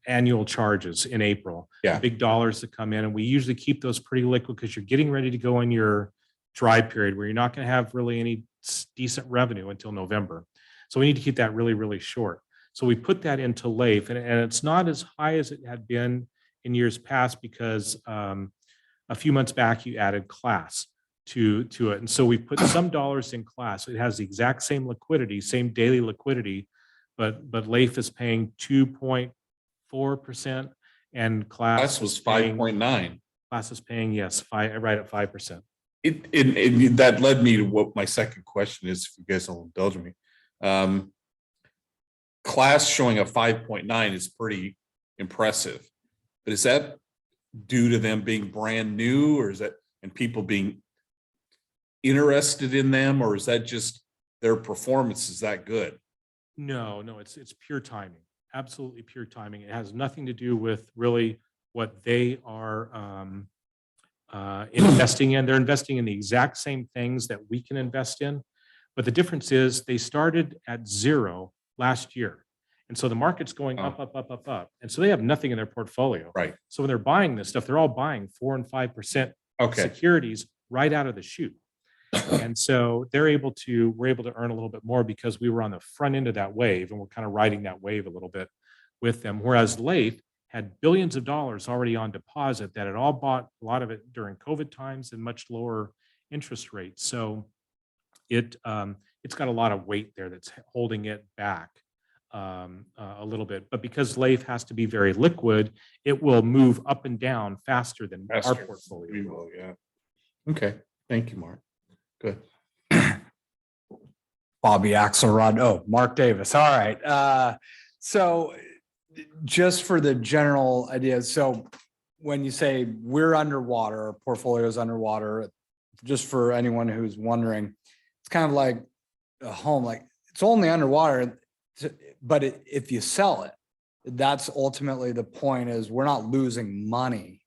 annual charges in April. Yeah. Big dollars that come in, and we usually keep those pretty liquid because you're getting ready to go in your dry period where you're not going to have really any decent revenue until November. So we need to keep that really, really short. So we put that into LAIF, and it's not as high as it had been in years past because a few months back you added class to it, and so we put some dollars in class. It has the exact same liquidity, same daily liquidity, but LAIF is paying 2.4%, and class was 5.9. Class is paying right at 5%. That led me to what my second question is, if you guys will indulge me. Class showing a 5.9 is pretty impressive, but is that due to them being brand new, or is that and people being interested in them, or is that just their performance is that good? No, it's pure timing. Absolutely pure timing. It has nothing to do with really what they are investing in. They're investing in the exact same things that we can invest in, but the difference is they started at zero last year. And so the market's going up. And so they have nothing in their portfolio. Right. So when they're buying this stuff, they're all buying 4% and 5% securities right out of the chute. And so we're able to earn a little bit more because we were on the front end of that wave and we're kind of riding that wave a little bit with them. Whereas Lathe had billions of dollars already on deposit that had all bought a lot of it during COVID times and much lower interest rates. So it's got a lot of weight there that's holding it back a little bit. But because Lathe has to be very liquid, it will move up and down faster than our Faster. portfolio. We will, yeah. Okay, thank you, Mark. Good. Bobby Axelrod. Oh, Mark Davis. All right. So just for the general idea, so when you say we're underwater, our portfolio is underwater, just for anyone who's wondering, it's kind of like a home, like it's only underwater, but if you sell it, that's ultimately the point is we're not losing money.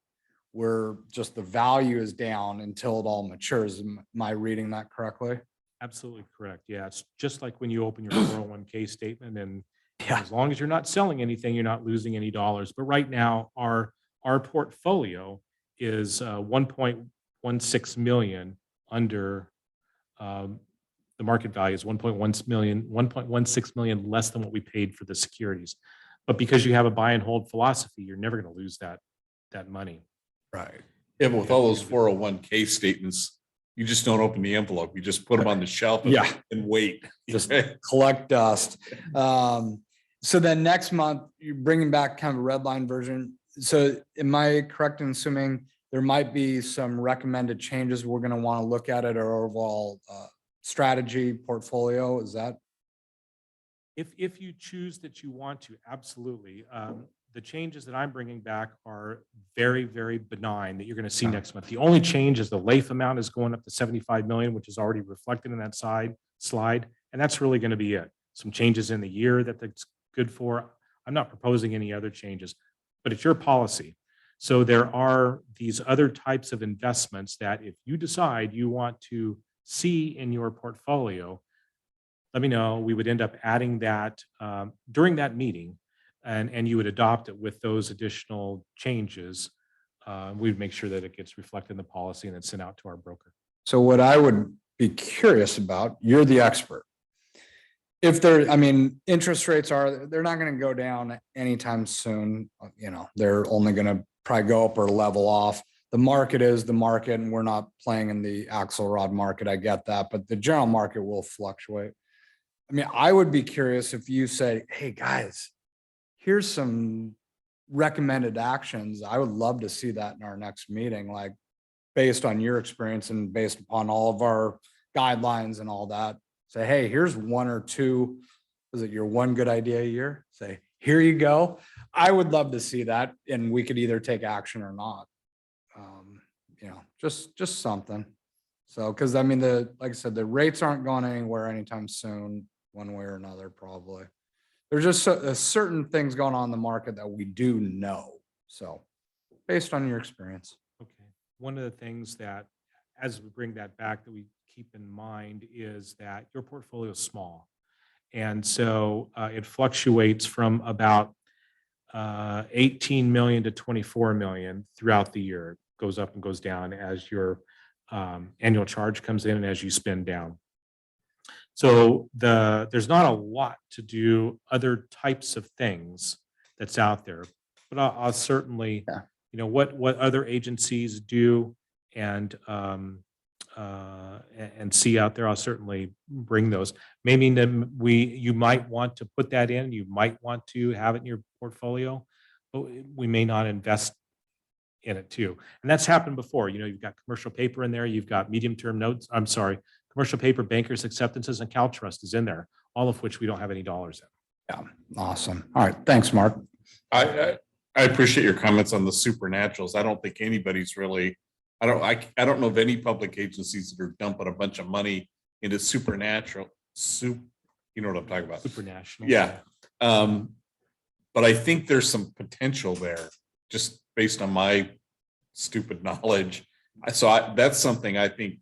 We're just the value is down until it all matures. Am I reading that correctly? Absolutely correct. Yeah, it's just like when you open your 401k statement, and Yeah. as long as you're not selling anything, you're not losing any dollars. But right now, our portfolio is 1.16 million under the market value is 1.16 million less than what we paid for the securities. But because you have a buy and hold philosophy, you're never going to lose that money. Right. Yeah, but with all those 401k statements, you just don't open the envelope. You just put them on the shelf and- Yeah. and wait. Just collect dust. So then next month, you're bringing back kind of a red line version. So am I correct in assuming there might be some recommended changes we're going to want to look at our overall strategy portfolio? Is that? If you choose that you want to, absolutely. The changes that I'm bringing back are very, very benign that you're going to see next month. The only change is the LAIF amount is going up to 75 million, which is already reflected in that slide. And that's really going to be it. Some changes in the year that's good for. I'm not proposing any other changes, but it's your policy. So there are these other types of investments that if you decide you want to see in your portfolio, let me know. We would end up adding that during that meeting, and you would adopt it with those additional changes. We'd make sure that it gets reflected in the policy and then sent out to our broker. So what I would be curious about, you're the expert. If there, I mean, interest rates they're not going to go down anytime soon. You know, they're only going to probably go up or level off. The market is the market, and we're not playing in the Axelrod market. I get that, but the general market will fluctuate. I mean, I would be curious if you say, hey, guys, here's some recommended actions. I would love to see that in our next meeting, like based on your experience and based upon all of our guidelines and all that. Say, hey, here's one or two. Is it your one good idea a year? Say, here you go. I would love to see that, and we could either take action or not. You know, just something. So, because I mean, like I said, the rates aren't going anywhere anytime soon, one way or another, probably. There's just certain things going on in the market that we do know. So, based on your experience. Okay. One of the things that, as we bring that back, that we keep in mind is that your portfolio is small. And so it fluctuates from about 18 million to 24 million throughout the year. It goes up and goes down as your annual charge comes in and as you spend down. So there's not a lot to do other types of things that's out there, but I'll certainly, you know, what other agencies do and see out there, I'll certainly bring those. Maybe you might want to put that in, you might want to have it in your portfolio, but we may not invest in it too. And that's happened before. You know, you've got commercial paper in there, you've got medium-term notes, commercial paper, bankers acceptances, and CalTrust is in there, all of which we don't have any dollars in. Yeah, awesome. All right, thanks, Mark. I appreciate your comments on the supernaturals. I don't think anybody's really, I don't know of any public agencies that are dumping a bunch of money into supernatural, you know what I'm talking about? Supranational. Yeah. But I think there's some potential there, just based on my stupid knowledge. So that's something I think,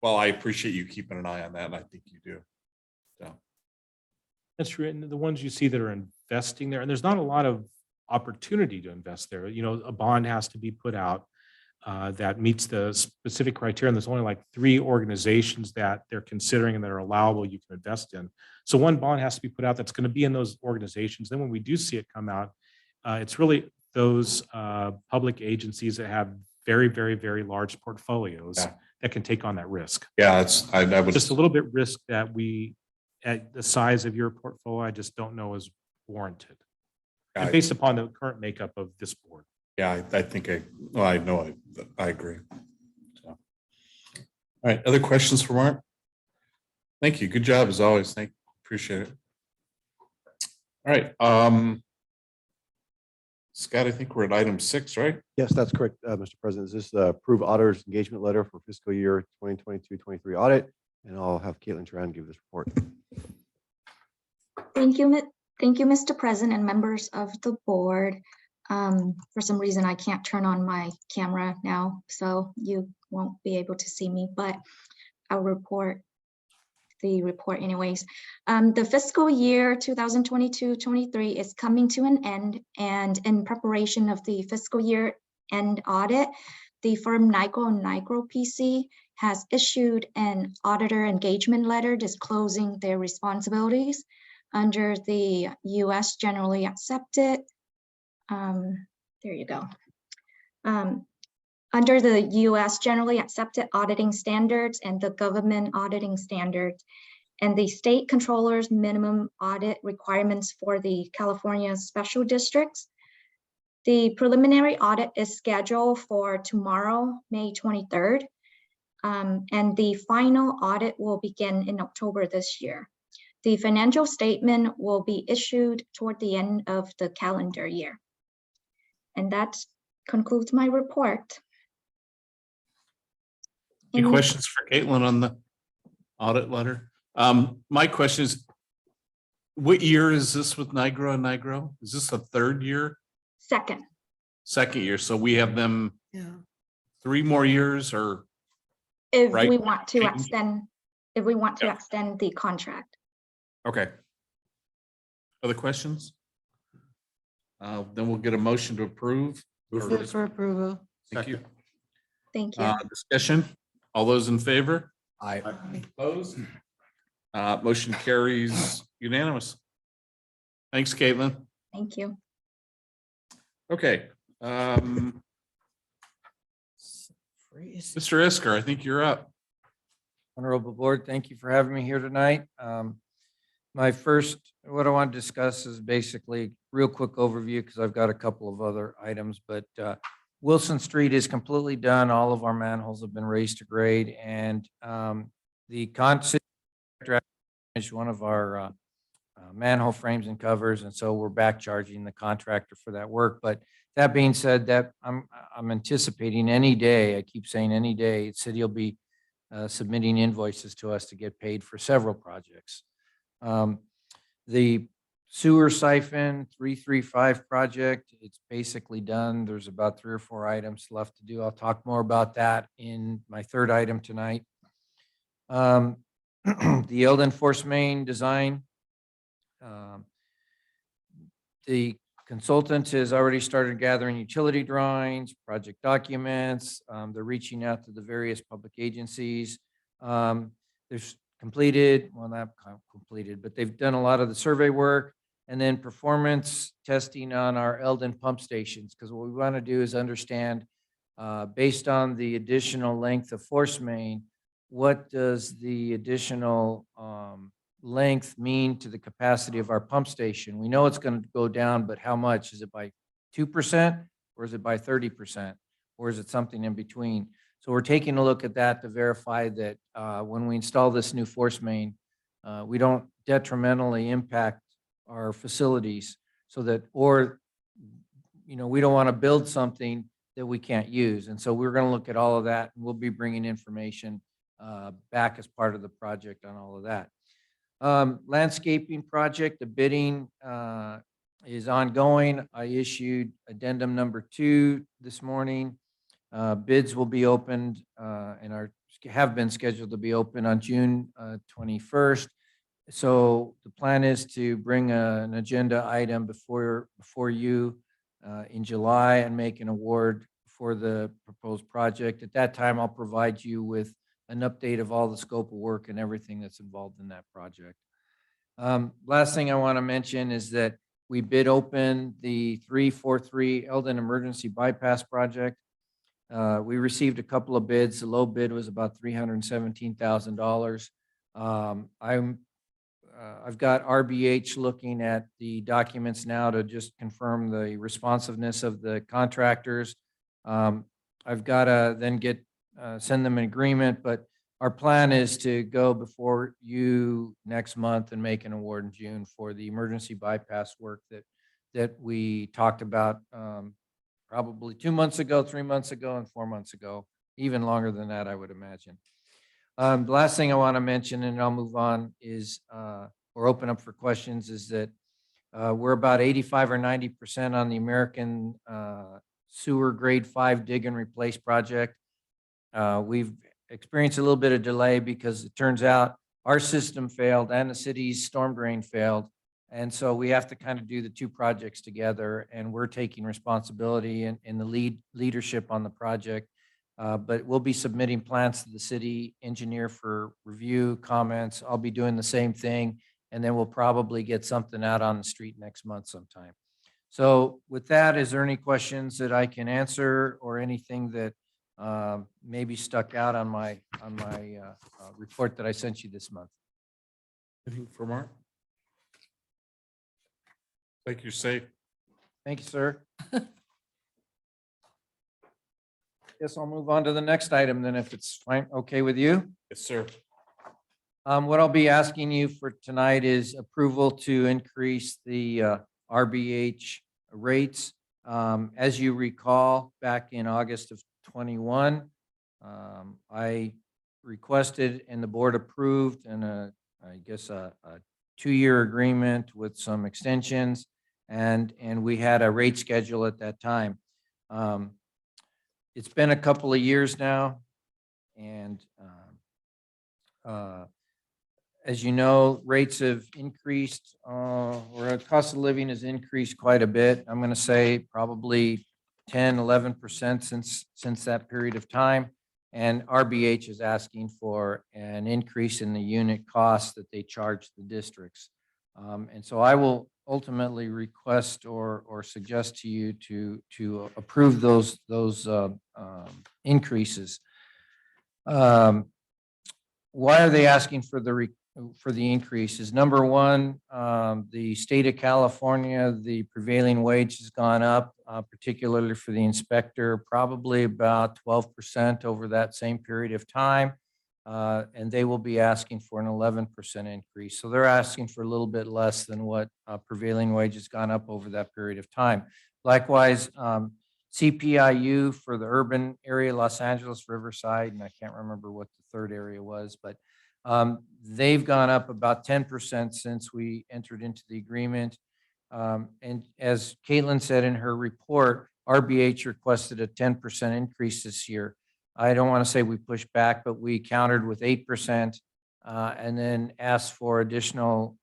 well, I appreciate you keeping an eye on that, and I think you do. So That's true. And the ones you see that are investing there, and there's not a lot of opportunity to invest there. You know, a bond has to be put out. that meets the specific criteria. And there's only like 3 organizations that they're considering and that are allowable you can invest in. So one bond has to be put out that's going to be in those organizations. Then when we do see it come out, it's really those public agencies that have very, very, very large portfolios Yeah. that can take on that risk. Yeah, I would. Just a little bit risk that we, at the size of your portfolio, I just don't know is warranted. And based upon the current makeup of this board. Yeah, I think I know, I agree. So. All right, other questions for Mark? Thank you. Good job as always. Appreciate it. All right, Scott, I think we're at item 6, right? Yes, that's correct, Mr. President. Is this the approved auditor's engagement letter for fiscal year 2022-23 audit? And I'll have Caitlin Tran give this report. Thank you, Mr. President and members of the board. For some reason, I can't turn on my camera now, so you won't be able to see me, but I'll report the report anyways. The fiscal year 2022-23 is coming to an end, and in preparation of the fiscal year end audit, the firm Nigro & Nigro PC has issued an auditor engagement letter disclosing their responsibilities under the U.S. generally accepted, there you go. Under the U.S. generally accepted auditing standards and the government auditing standards, and the state controller's minimum audit requirements for the California special districts. The preliminary audit is scheduled for tomorrow, May 23rd, and the final audit will begin in October this year. The financial statement will be issued toward the end of the calendar year. And that concludes my report. Any questions for Caitlin on the audit letter? My question is, what year is this with Nigro & Nigro? Is this the 3rd year? Second year. So we have them 3 more years, or If right? we want to extend, extend the contract. Okay. Other questions? Then we'll get a motion to approve. Move for approval. Thank you. Thank you. Discussion. All those in favor? Aye. Opposed? Motion carries unanimous. Thanks, Caitlin. Thank you. Okay. Mr. Isker, I think you're up. Honorable Board, thank you for having me here tonight. My first, what I want to discuss is basically real quick overview, because I've got a couple of other items, but Wilson Street is completely done. All of our manholes have been raised to grade, and the contractor is one of our manhole frames and covers, and so we're back charging the contractor for that work. But that being said, that I'm anticipating any day, I keep saying any day, city will be submitting invoices to us to get paid for several projects. The sewer siphon 335 project, it's basically done. There's about 3 or 4 items left to do. I'll talk more about that in my 3rd item tonight. The Eldon Force Main design. The consultant has already started gathering utility drawings, project documents. They're reaching out to the various public agencies. There's completed, well, not completed, but they've done a lot of the survey work, and then performance testing on our Eldon pump stations. Because what we want to do is understand, based on the additional length of force main, what does the additional length mean to the capacity of our pump station? We know it's going to go down, but how much? Is it by 2%, or is it by 30%, or is it something in between? So we're taking a look at that to verify that when we install this new force main, we don't detrimentally impact our facilities, so that, or, we don't want to build something that we can't use. And so we're going to look at all of that, and we'll be bringing information back as part of the project on all of that. Landscaping project, the bidding is ongoing. I issued addendum number 2 this morning. Bids will be opened and have been scheduled to be open on June 21st. So the plan is to bring an agenda item before you in July and make an award for the proposed project. At that time, I'll provide you with an update of all the scope of work and everything that's involved in that project. Last thing I want to mention is that we bid open the 343 Eldon Emergency Bypass Project. We received a couple of bids. The low bid was about $317,000. I've got RBH looking at the documents now to just confirm the responsiveness of the contractors. I've got to then send them an agreement, but our plan is to go before you next month and make an award in June for the emergency bypass work that we talked about probably 2 months ago, 3 months ago, and 4 months ago, even longer than that, I would imagine. The last thing I want to mention, and I'll move on, is or open up for questions, is that we're about 85 or 90% on the American Sewer Grade 5 Dig and Replace project. We've experienced a little bit of delay because it turns out our system failed and the city's storm drain failed. And so we have to kind of do the two projects together, and we're taking responsibility in the leadership on the project. But we'll be submitting plans to the city engineer for review, comments. I'll be doing the same thing, and then we'll probably get something out on the street next month sometime. So with that, is there any questions that I can answer or anything that maybe stuck out on my report that I sent you this month? Anything for Mark? Think you're safe? Thank you, sir. Guess I'll move on to the next item then, if it's fine, okay with you. Yes, sir. What I'll be asking you for tonight is approval to increase the RBH rates. As you recall, back in August of 21, I requested and the board approved I guess a 2-year agreement with some extensions, and we had a rate schedule at that time. It's been a couple of years now, and as you know, rates have increased, or the cost of living has increased quite a bit. I'm going to say probably 10, 11% since that period of time. And RBH is asking for an increase in the unit costs that they charge the districts. And so I will ultimately request or suggest to you to approve those increases. Why are they asking for the increases? Number one, the state of California, the prevailing wage has gone up, particularly for the inspector, probably about 12% over that same period of time. And they will be asking for an 11% increase. So they're asking for a little bit less than what prevailing wage has gone up over that period of time. Likewise, CPIU for the urban area, Los Angeles, Riverside, and I can't remember what the third area was, but they've gone up about 10% since we entered into the agreement. And as Caitlin said in her report, RBH requested a 10% increase this year. I don't want to say we pushed back, but we countered with 8% and then asked for additional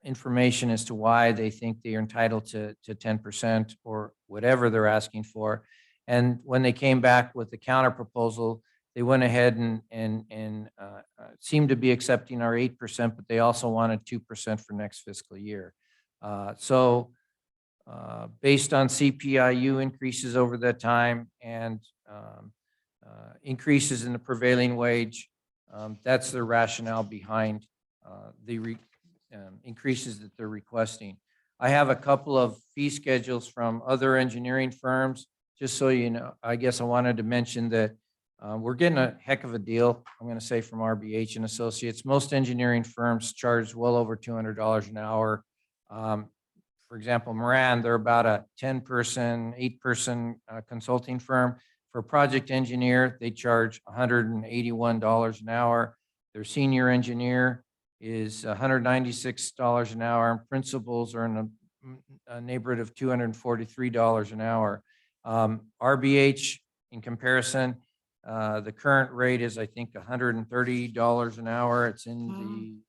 information as to why they think they are entitled to 10% or whatever they're asking for. And when they came back with the counter proposal, they went ahead and seemed to be accepting our 8%, but they also wanted 2% for next fiscal year. So based on CPIU increases over that time and increases in the prevailing wage, that's the rationale behind the increases that they're requesting. I have a couple of fee schedules from other engineering firms. Just so you know, I guess I wanted to mention that we're getting a heck of a deal, I'm going to say, from RBH and Associates. Most engineering firms charge well over $200 an hour. For example, Moran, they're about a 10-person, 8-person consulting firm. For a project engineer, they charge $181 an hour. Their senior engineer is $196 an hour, and principals are in a neighborhood of $243 an hour. RBH, in comparison, the current rate is, I think, $130 an hour. It's in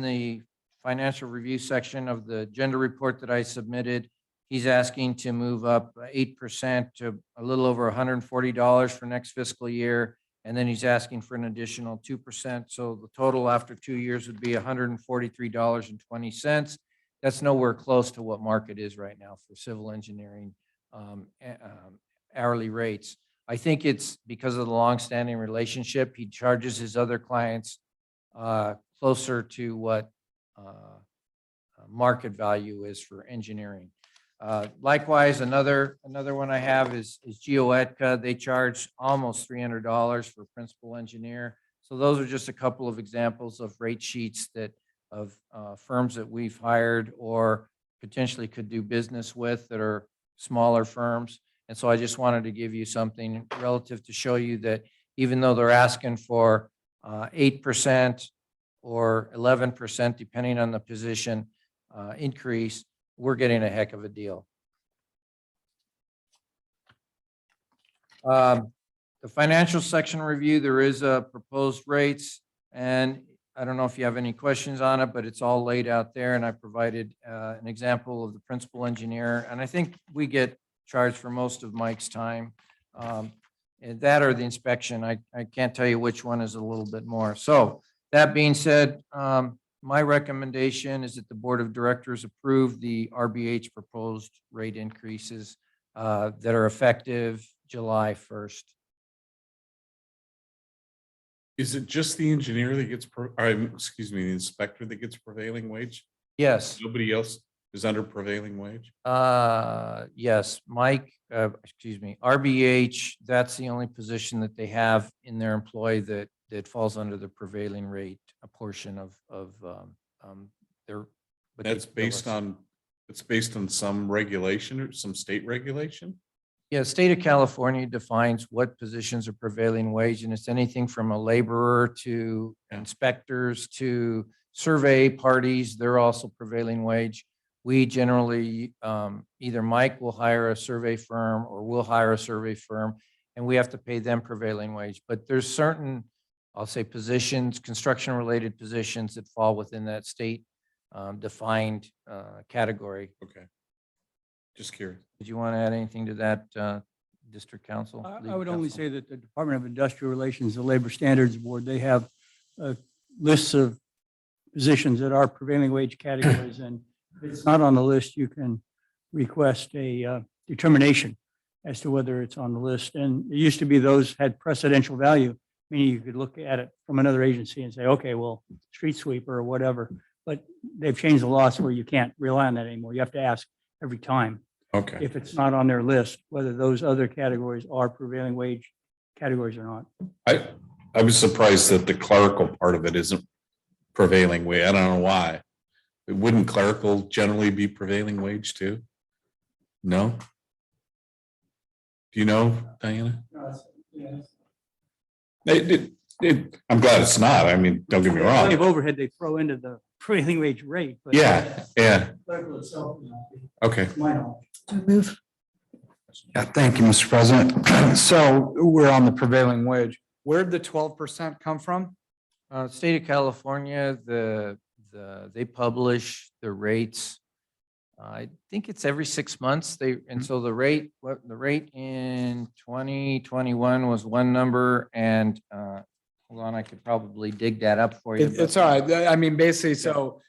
the financial review section of the agenda report that I submitted. He's asking to move up 8% to a little over $140 for next fiscal year. And then he's asking for an additional 2%. So the total after 2 years would be $143.20. That's nowhere close to what market is right now for civil engineering hourly rates. I think it's because of the longstanding relationship. He charges his other clients closer to what market value is for engineering. Likewise, another one I have is GeoEtka. They charge almost $300 for principal engineer. So those are just a couple of examples of rate sheets of firms that we've hired or potentially could do business with that are smaller firms. And so I just wanted to give you something relative to show you that even though they're asking for 8% or 11%, depending on the position increase, we're getting a heck of a deal. The financial section review, there is a proposed rates, and I don't know if you have any questions on it, but it's all laid out there, and I provided an example of the principal engineer, and I think we get charged for most of Mike's time. And that or the inspection, I can't tell you which one is a little bit more. So that being said, my recommendation is that the Board of Directors approve the RBH proposed rate increases that are effective July 1st. Is it just the engineer that gets, excuse me, the inspector that gets prevailing wage? Yes. Nobody else is under prevailing wage? Yes, Mike, RBH, that's the only position that they have in their employee that falls under the prevailing rate, a portion of their. what they That's bill based us. on, it's based on some regulation or some state regulation? Yeah, state of California defines what positions are prevailing wage, and it's anything from a laborer to inspectors to survey parties. They're also prevailing wage. We generally, either Mike will hire a survey firm or we'll hire a survey firm, and we have to pay them prevailing wage. But there's certain, I'll say, positions, construction-related positions that fall within that state defined category. Okay. Just curious. Did you want to add anything to that, District Council? I would only say that the Department of Industrial Relations, the Labor Standards Board, they have lists of positions that are prevailing wage categories, and if it's not on the list, you can request a determination as to whether it's on the list. And it used to be those had precedential value, meaning you could look at it from another agency and say, okay, well, street sweeper or whatever. But they've changed the law so where you can't rely on that anymore. You have to ask every time Okay. if it's not on their list, whether those other categories are prevailing wage categories or not. I was surprised that the clerical part of it isn't prevailing wage. I don't know why. Wouldn't clerical generally be prevailing wage too? No? Do you know, Diana? I'm glad it's not. I mean, don't get me Plenty of wrong. overhead they throw into the prevailing wage rate. But Yeah, yeah. clerical itself, Okay. to my knowledge. Move. Yeah, thank you, Mr. President. So we're on the prevailing wage. Where'd the 12% come from? State of California, they publish the rates. I think it's every 6 months. And so the rate in 2021 was one number, and hold on, I could probably dig that up for you. It's all right. I mean, basically, so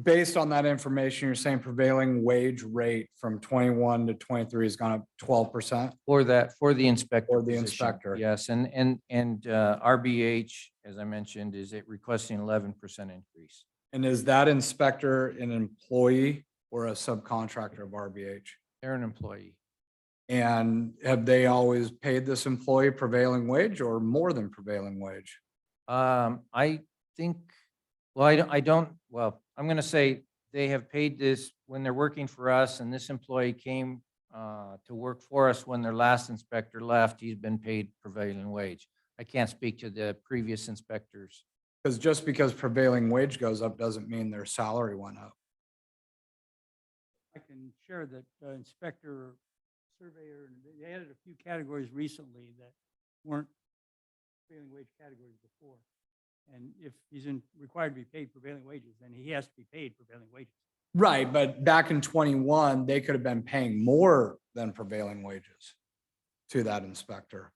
based on that information, you're saying prevailing wage rate from 21 to 23 has gone up 12%? For the inspector. For the position, inspector. Yes, and RBH, as I mentioned, is it requesting 11% increase. And is that inspector an employee or a subcontractor of RBH? They're an employee. And have they always paid this employee prevailing wage or more than prevailing wage? I think, well, I don't, well, I'm going to say they have paid this when they're working for us, and this employee came to work for us when their last inspector left. He's been paid prevailing wage. I can't speak to the previous inspectors. Because just because prevailing wage goes up doesn't mean their salary went up. I can share that inspector, surveyor, they added a few categories recently that weren't prevailing wage categories before. And if he's required to be paid prevailing wages, then he has to be paid prevailing wages. Right, but back in 21, they could have been paying more than prevailing wages to that inspector.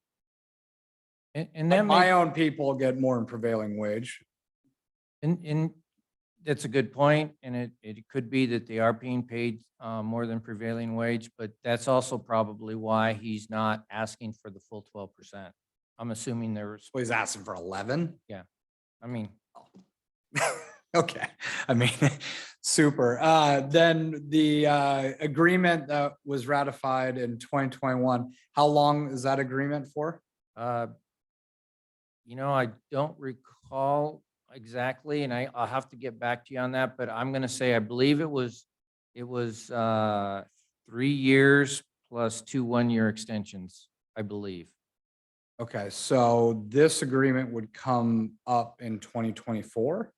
And that My may, own people get more in prevailing wage. and that's a good point, and it could be that they are being paid more than prevailing wage, but that's also probably why he's not asking for the full 12%. I'm assuming there's, Well, he's asking for 11. I mean, Okay, I mean, super. Then the agreement that was ratified in 2021, how long is that agreement for? I don't recall exactly, and I'll have to get back to you on that, but I'm gonna say, I believe it was 3 years plus 2 one-year extensions, I believe. Okay, so this agreement would come up in 2024?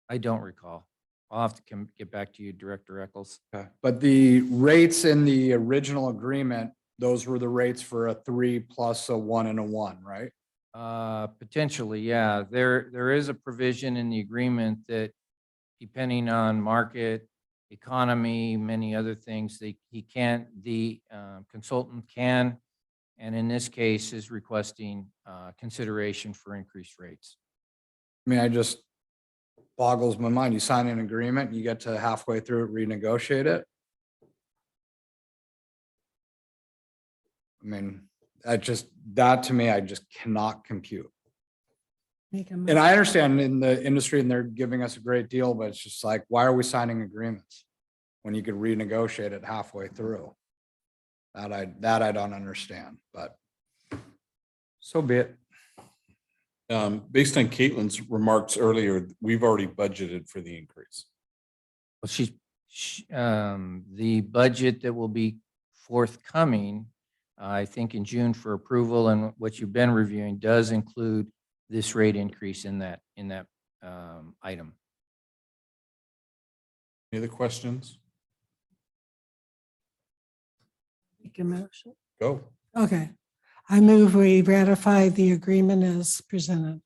I don't recall. I'll have to get back to you, Director Eccles. Okay, but the rates in the original agreement, those were the rates for a 3 plus a 1 and a 1, right? Potentially, yeah. There is a provision in the agreement that depending on market, economy, many other things, the consultant can, and in this case is requesting consideration for increased rates. I mean, I just boggles my mind. You sign an agreement, you get to halfway through it, renegotiate it. I mean, that to me, I just cannot compute. Make a And I understand in the industry and they're giving us a great deal, but it's just like, why are we signing agreements when you could renegotiate it halfway through? That I don't understand, but so be it. Based on Caitlin's remarks earlier, we've already budgeted for the increase. Well, the budget that will be forthcoming, I think in June for approval, and what you've been reviewing does include this rate increase in that item. Any other questions? Make a motion. Go. Okay, I move we ratify the agreement as presented.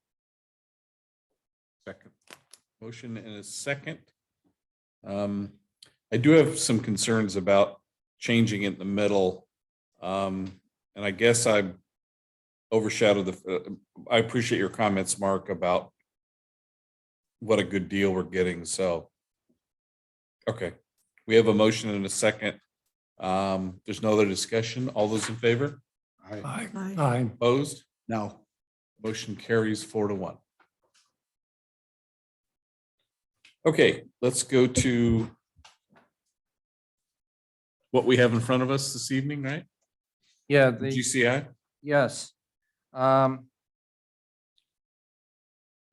Second. Motion and a second. I do have some concerns about changing it in the middle. And I guess I overshadowed I appreciate your comments, Mark, about what a good deal we're getting. So, okay, we have a motion and a second. There's no other discussion. All those in favor? Aye. Opposed? No. Motion carries 4-1. Okay, let's go to what we have in front of us this evening, right? Yeah, The GCI? yes.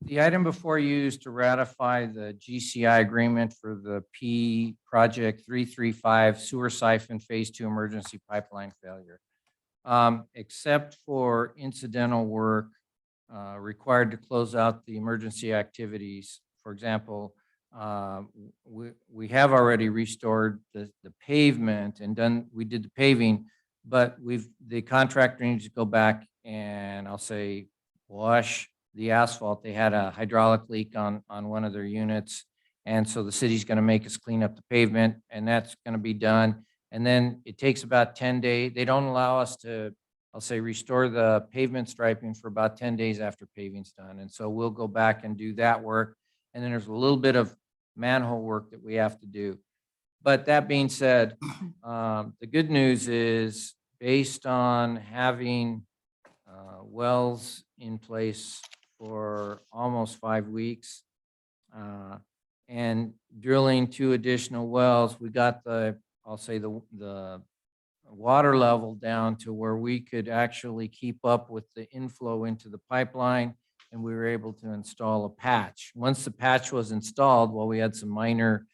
The item before you is to ratify the GCI agreement for the P project 335 sewer siphon phase 2 emergency pipeline failure. Except for incidental work required to close out the emergency activities. For example, we have already restored the pavement and we did the paving, but the contractor needs to go back and I'll say wash the asphalt. They had a hydraulic leak on one of their units. And so the city's going to make us clean up the pavement, and that's going to be done. And then it takes about 10 days. They don't allow us to, I'll say, restore the pavement striping for about 10 days after paving's done. And so we'll go back and do that work. And then there's a little bit of manhole work that we have to do. But that being said, the good news is based on having wells in place for almost 5 weeks and drilling 2 additional wells, we got I'll say the water level down to where we could actually keep up with the inflow into the pipeline, and we were able to install a patch. Once the patch was installed, well, we had some minor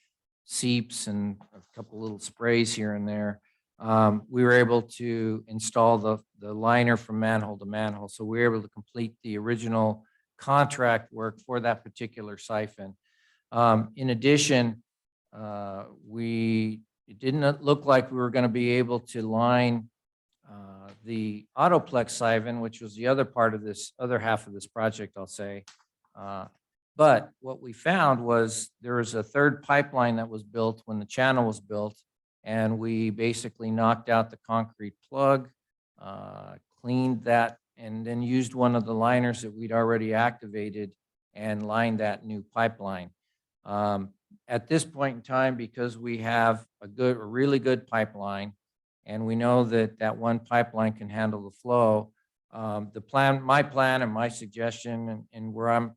seeps and a couple little sprays here and there. We were able to install the liner from manhole to manhole. So we were able to complete the original contract work for that particular siphon. In addition, it didn't look like we were going to be able to line the Autoplex siphon, which was the other part of this, other half of this project, I'll say. But what we found was there was a third pipeline that was built when the channel was built. And we basically knocked out the concrete plug, cleaned that, and then used one of the liners that we'd already activated and lined that new pipeline. At this point in time, because we have a really good pipeline, and we know that that one pipeline can handle the flow, my plan and my suggestion and where I'm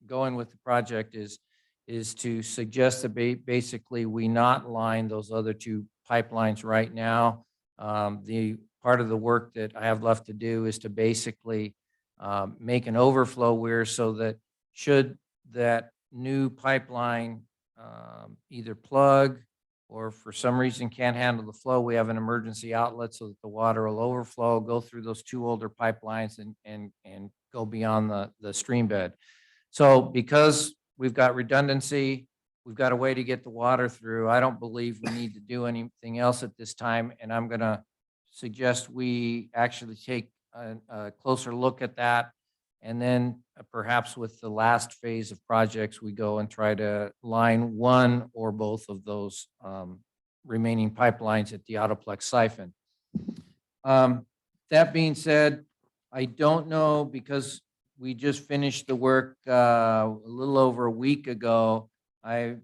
going with the project is to suggest that basically we not line those other two pipelines right now. The part of the work that I have left to do is to basically make an overflow weir so that should that new pipeline either plug or for some reason can't handle the flow, we have an emergency outlet so that the water will overflow, go through those two older pipelines and go beyond the stream bed. So because we've got redundancy, we've got a way to get the water through, I don't believe we need to do anything else at this time. And I'm going to suggest we actually take a closer look at that. And then perhaps with the last phase of projects, we go and try to line one or both of those remaining pipelines at the Autoplex siphon. That being said, I don't know, because we just finished the work a little over a week ago. I've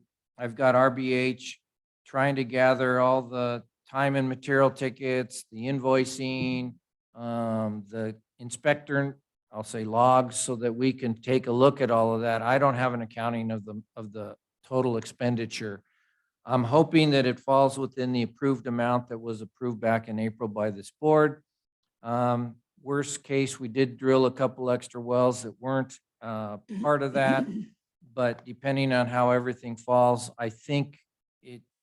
got RBH trying to gather all the time and material tickets, the invoicing, the inspector, I'll say logs, so that we can take a look at all of that. I don't have an accounting of the total expenditure. I'm hoping that it falls within the approved amount that was approved back in April by this board. Worst case, we did drill a couple extra wells that weren't part of that, but depending on how everything falls, I think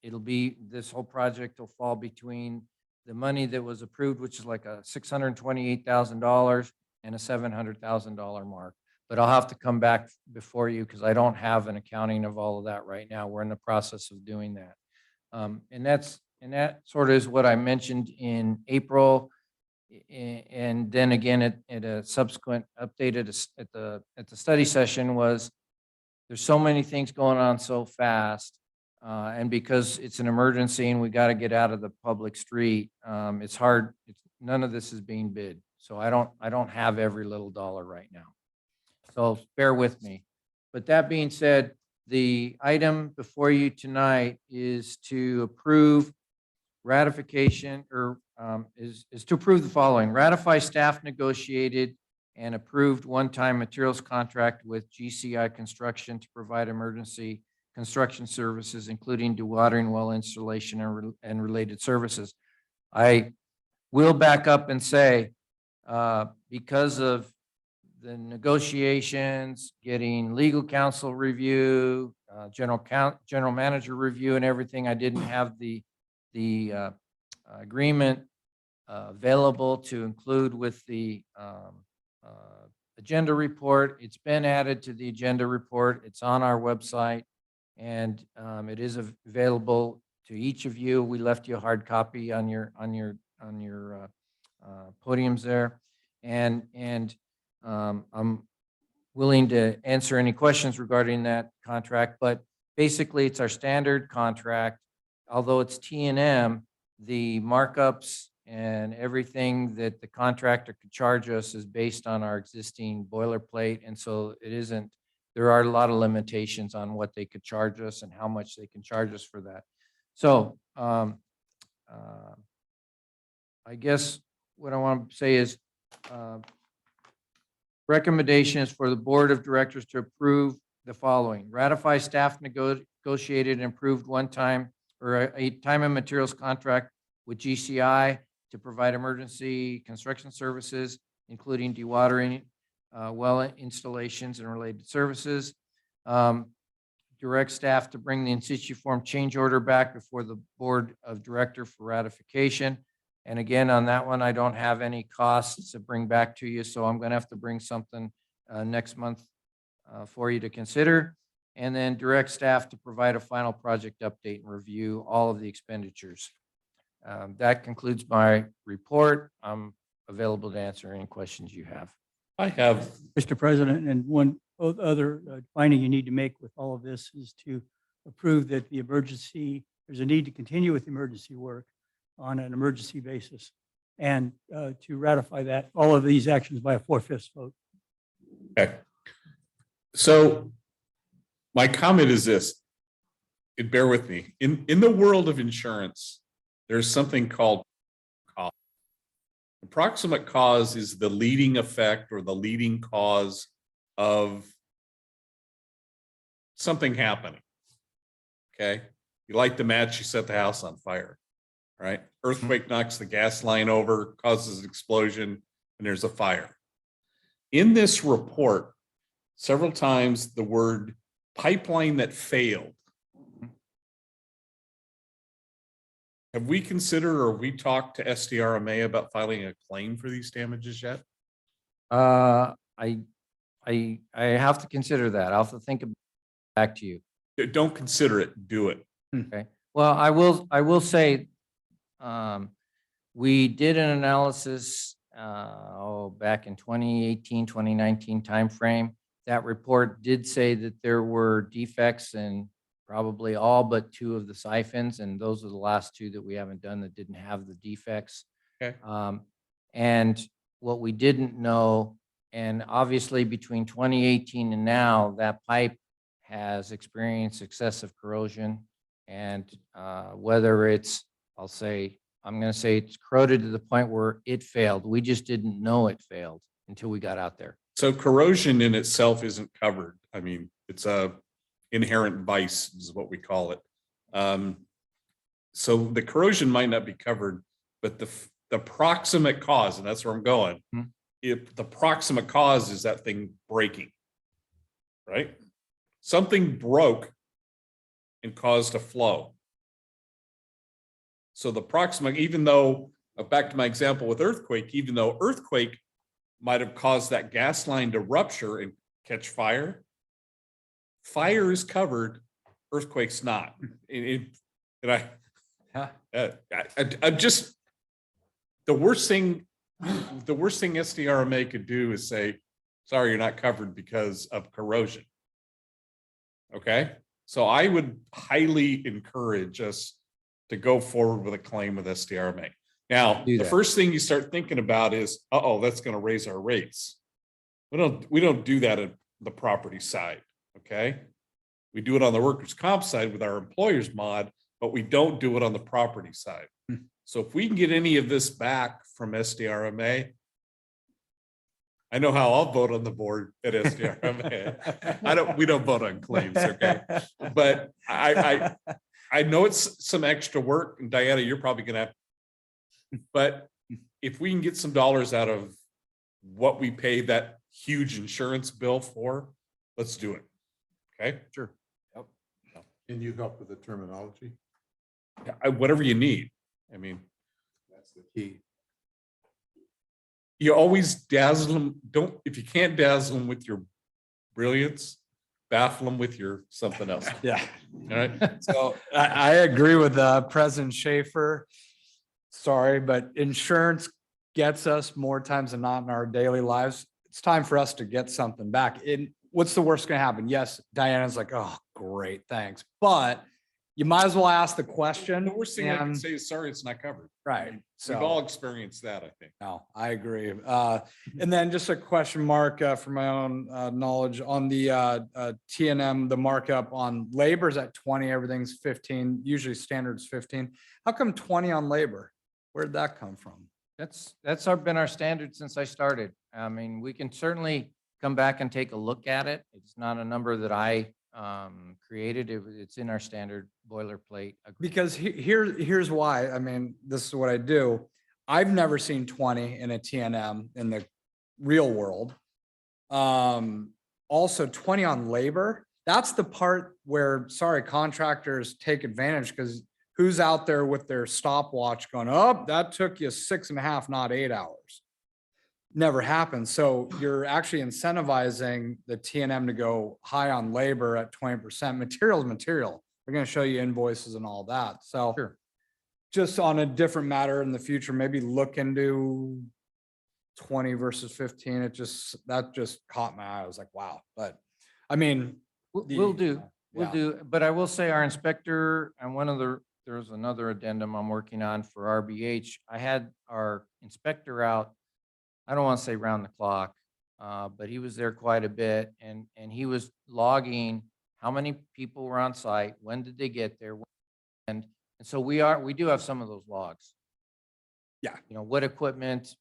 it'll be, this whole project will fall between the money that was approved, which is like a $628,000 and a $700,000 mark. But I'll have to come back before you because I don't have an accounting of all of that right now. We're in the process of doing that. And that sort of is what I mentioned in April. And then again, at a subsequent update at the study session was, there's so many things going on so fast. And because it's an emergency and we got to get out of the public street, it's hard. None of this is being bid. So I don't have every little dollar right now. So bear with me. But that being said, the item before you tonight is to approve ratification or is to approve the following: ratify staff negotiated and approved one-time materials contract with GCI Construction to provide emergency construction services, including dewatering, well installation, and related services. I will back up and say, because of the negotiations, getting legal counsel review, general manager review, and everything, I didn't have the agreement available to include with the agenda report. It's been added to the agenda report. It's on our website, and it is available to each of you. We left you a hard copy on your podiums there, and I'm willing to answer any questions regarding that contract. But basically, it's our standard contract. Although it's T&M, the markups and everything that the contractor could charge us is based on our existing boilerplate. And so there are a lot of limitations on what they could charge us and how much they can charge us for that. So I guess what I want to say is recommendation is for the board of directors to approve the following: ratify staff negotiated and approved one-time or a time and materials contract with GCI to provide emergency construction services, including dewatering, well installations and related services. Direct staff to bring the in situ form change order back before the board of director for ratification. And again, on that one, I don't have any costs to bring back to you, so I'm going to have to bring something next month for you to consider. And then direct staff to provide a final project update and review all of the expenditures. That concludes my report. I'm available to answer any questions you have. I have, Mr. President, and one other finding you need to make with all of this is to approve that there's a need to continue with emergency work on an emergency basis, and to ratify that, all of these actions by a 4/5 vote. Okay. So my comment is this, and bear with me, in the world of insurance, there's something called cause. Approximate cause is the leading effect or the leading cause of something happening. Okay, you light the match, you set the house on fire, right? Earthquake knocks the gas line over, causes an explosion, and there's a fire. In this report, several times the word pipeline that failed. Have we considered or have we talked to SDRMA about filing a claim for these damages yet? I have to consider that. I'll have to think back to you. Don't consider it, do it. Okay. Well, I will say, we did an analysis, back in 2018, 2019 timeframe. That report did say that there were defects in probably all but 2 of the siphons, and those are the last 2 that we haven't done that didn't have the defects. Okay. And what we didn't know, and obviously between 2018 and now, that pipe has experienced excessive corrosion, and whether it's, I'm going to say it's corroded to the point where it failed. We just didn't know it failed until we got out there. So corrosion in itself isn't covered. I mean, it's a inherent vice is what we call it. So the corrosion might not be covered, but the proximate cause, and that's where I'm going. If the proximate cause is that thing breaking, right? Something broke and caused a flow. So the proximate, even though, back to my example with earthquake, even though earthquake might have caused that gas line to rupture and catch fire, fire is covered, earthquake's not. I'm just, the worst thing SDRMA could do is say, sorry, you're not covered because of corrosion. Okay, so I would highly encourage us to go forward with a claim with SDRMA. Now, Do the that. first thing you start thinking about is, that's going to raise our rates. We don't do that at the property side. Okay, we do it on the workers' comp side with our employers mod, but we don't do it on the property side. So if we can get any of this back from SDRMA, I know how I'll vote on the board at SDRMA. We don't vote on claims, okay? But I know it's some extra work, and Diana, you're probably gonna have, but if we can get some dollars out of what we pay that huge insurance bill for, let's do it. Okay? Sure. Can you help with the terminology? Whatever you need. I mean, That's the key. you always dazzle them. If you can't dazzle them with your brilliance, baffle them with your something else. Yeah. All right. So I agree with President Schaefer. Sorry, but insurance gets us more times than not in our daily lives. It's time for us to get something back. What's the worst going to happen? Yes, Diana's like, oh, great, thanks. But you might as well ask the question. The worst thing I can and- say is sorry, it's not covered. Right. We've So. all experienced that, I think. No, I agree. And then just a question mark for my own knowledge on the TNM, the markup on labor is at 20, everything's 15, usually standard's 15. How come 20 on labor? Where'd that come from? That's been our standard since I started. I mean, we can certainly come back and take a look at it. It's not a number that I created. It's in our standard boilerplate. Because here's why. I mean, this is what I do. I've never seen 20 in a TNM in the real world. Also 20 on labor. That's the part where, sorry, contractors take advantage because who's out there with their stopwatch going, oh, that took you 6.5, not 8 hours. Never happens. So you're actually incentivizing the TNM to go high on labor at 20%. Material is material. We're going to show you invoices and all that. So Sure. just on a different matter in the future, maybe look into 20 versus 15. That just caught my eye. I was like, wow. But I mean. We'll do, we'll yeah. do, but I will say our inspector and there's another addendum I'm working on for RBH. I had our inspector out, I don't want to say round the clock, but he was there quite a bit and he was logging how many people were on site, when did they get there? And so we do have some of those logs. Yeah. You know, what equipment,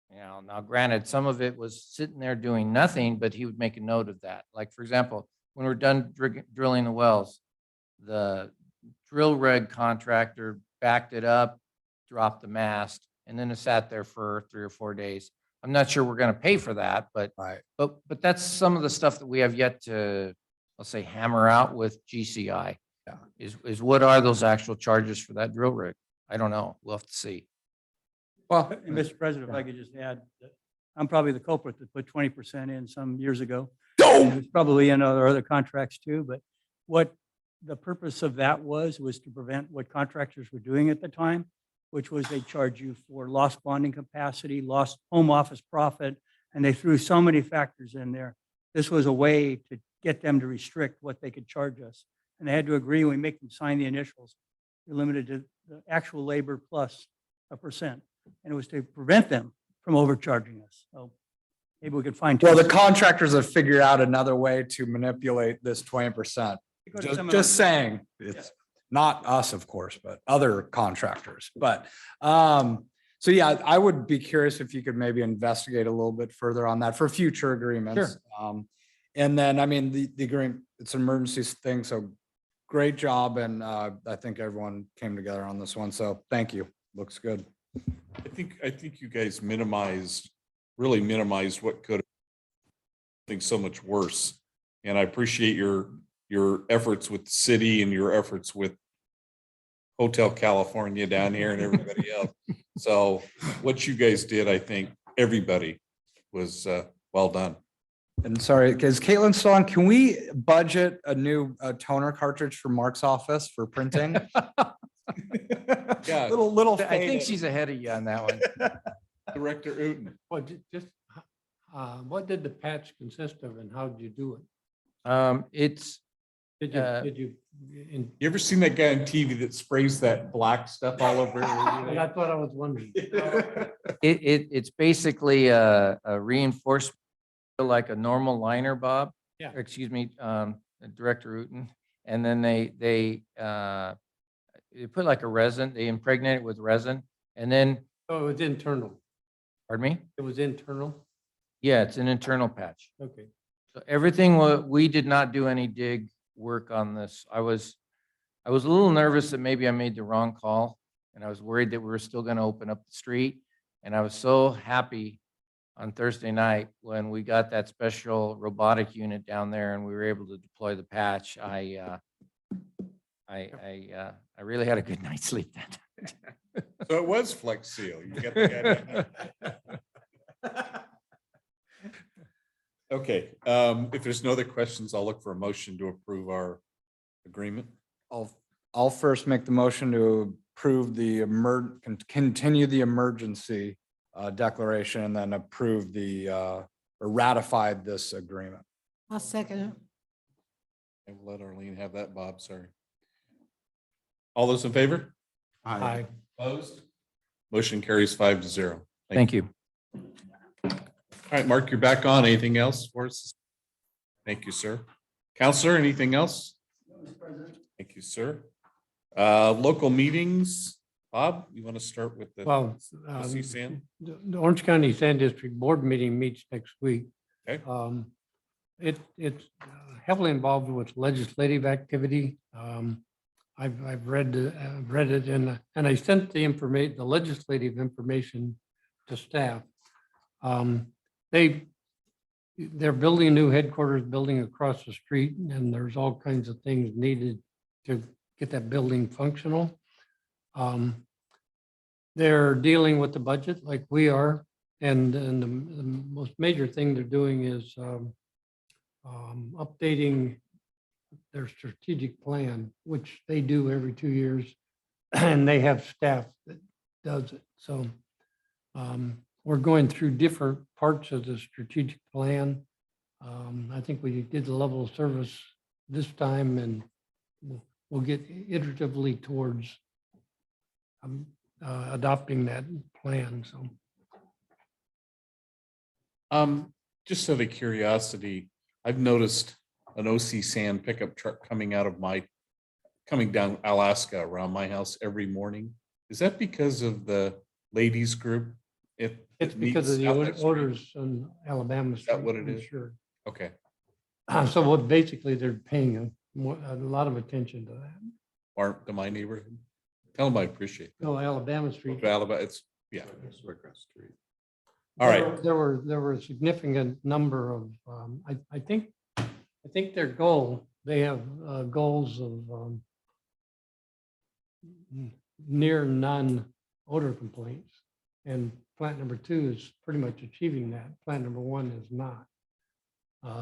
now granted, some of it was sitting there doing nothing, but he would make a note of that. Like, for example, when we're done drilling the wells, the drill rig contractor backed it up, dropped the mast, and then it sat there for 3 or 4 days. I'm not sure we're going to pay for that, but that's some of the stuff that we have yet to, let's say, hammer out with GCI. Yeah. Is what are those actual charges for that drill rig? I don't know. We'll have to see. Well, And Mr. President, if I could just add, that I'm probably the culprit that put 20% in some years ago. And it's probably in other contracts too, but what the purpose of that was to prevent what contractors were doing at the time, which was they charge you for lost bonding capacity, lost home office profit, and they threw so many factors in there. This was a way to get them to restrict what they could charge us. And they had to agree, we make them sign the initials. You're limited to the actual labor plus a percent. And it was to prevent them from overcharging us. So maybe we could find. Well, the contractors have figured out another way to manipulate this 20%. Just saying, it's not us, of course, but other contractors. But, so yeah, I would be curious if you could maybe investigate a little bit further on that for future agreements. And then, I mean, the agreement, it's an emergency thing, so great job. And I think everyone came together on this one. So thank you. Looks good. I think you guys really minimized what could have been so much worse. And I appreciate your efforts with the city and your efforts with Hotel California down here and everybody else. So what you guys did, I think everybody was well done. And sorry, is Caitlin still on? Can we budget a new toner cartridge for Mark's office for printing? Yeah. Little. I think she's ahead of you on that one. Director Uten. Well, just, what did the patch consist of and how did you do it? It's, Did you, You ever seen that guy on TV that sprays that black stuff all over? that's what I was wondering. it's basically a reinforced like a normal liner, Bob. Yeah. Excuse me, Director Uten. And then they put like a resin, they impregnate it with resin, and then, So it was internal. pardon me? It was internal. Yeah, it's an internal patch. Okay. So everything, we did not do any dig work on this. I was a little nervous that maybe I made the wrong call, and I was worried that we were still going to open up the street. And I was so happy on Thursday night when we got that special robotic unit down there and we were able to deploy the patch. I really had a good night's sleep that night. So it was Flex Seal. You got the guy. Okay, if there's no other questions, I'll look for a motion to approve our agreement. I'll first make the motion to approve the continue the emergency declaration and then approve or ratify this agreement. I'll second it. And we'll let Arlene have that, Bob, sorry. All those in favor? Aye. Opposed? Motion carries 5-0. Thank you. All right, Mark, you're back on. Anything else for us? Thank you, sir. Counselor, anything else? Thank you, sir. Local meetings, Bob, you want to start with the Well, CSAN? the Orange County Sand District Board meeting meets next week. Okay. It's heavily involved with legislative activity. I've read it and I sent the legislative information to staff. They're building a new headquarters building across the street and there's all kinds of things needed to get that building functional. They're dealing with the budget like we are. And the most major thing they're doing is updating their strategic plan, which they do every 2 years. And they have staff that does it. So we're going through different parts of the strategic plan. I think we did the level of service this time, and we'll get iteratively towards adopting that plan, so. Just out of curiosity, I've noticed an OC Sand pickup truck coming down Alaska around my house every morning. Is that because of the ladies group? It's because of the orders on Alabama. Is that what it is? Sure. Okay, So what basically they're paying a lot of attention to that. or to my neighborhood. Tell them I appreciate that. No, Alabama Street. Alabama, it's, yeah. It's right across the street. All right. There were a significant number of, I think their goal, they have goals of near none odor complaints. And plant number 2 is pretty much achieving that. Plant number 1 is not.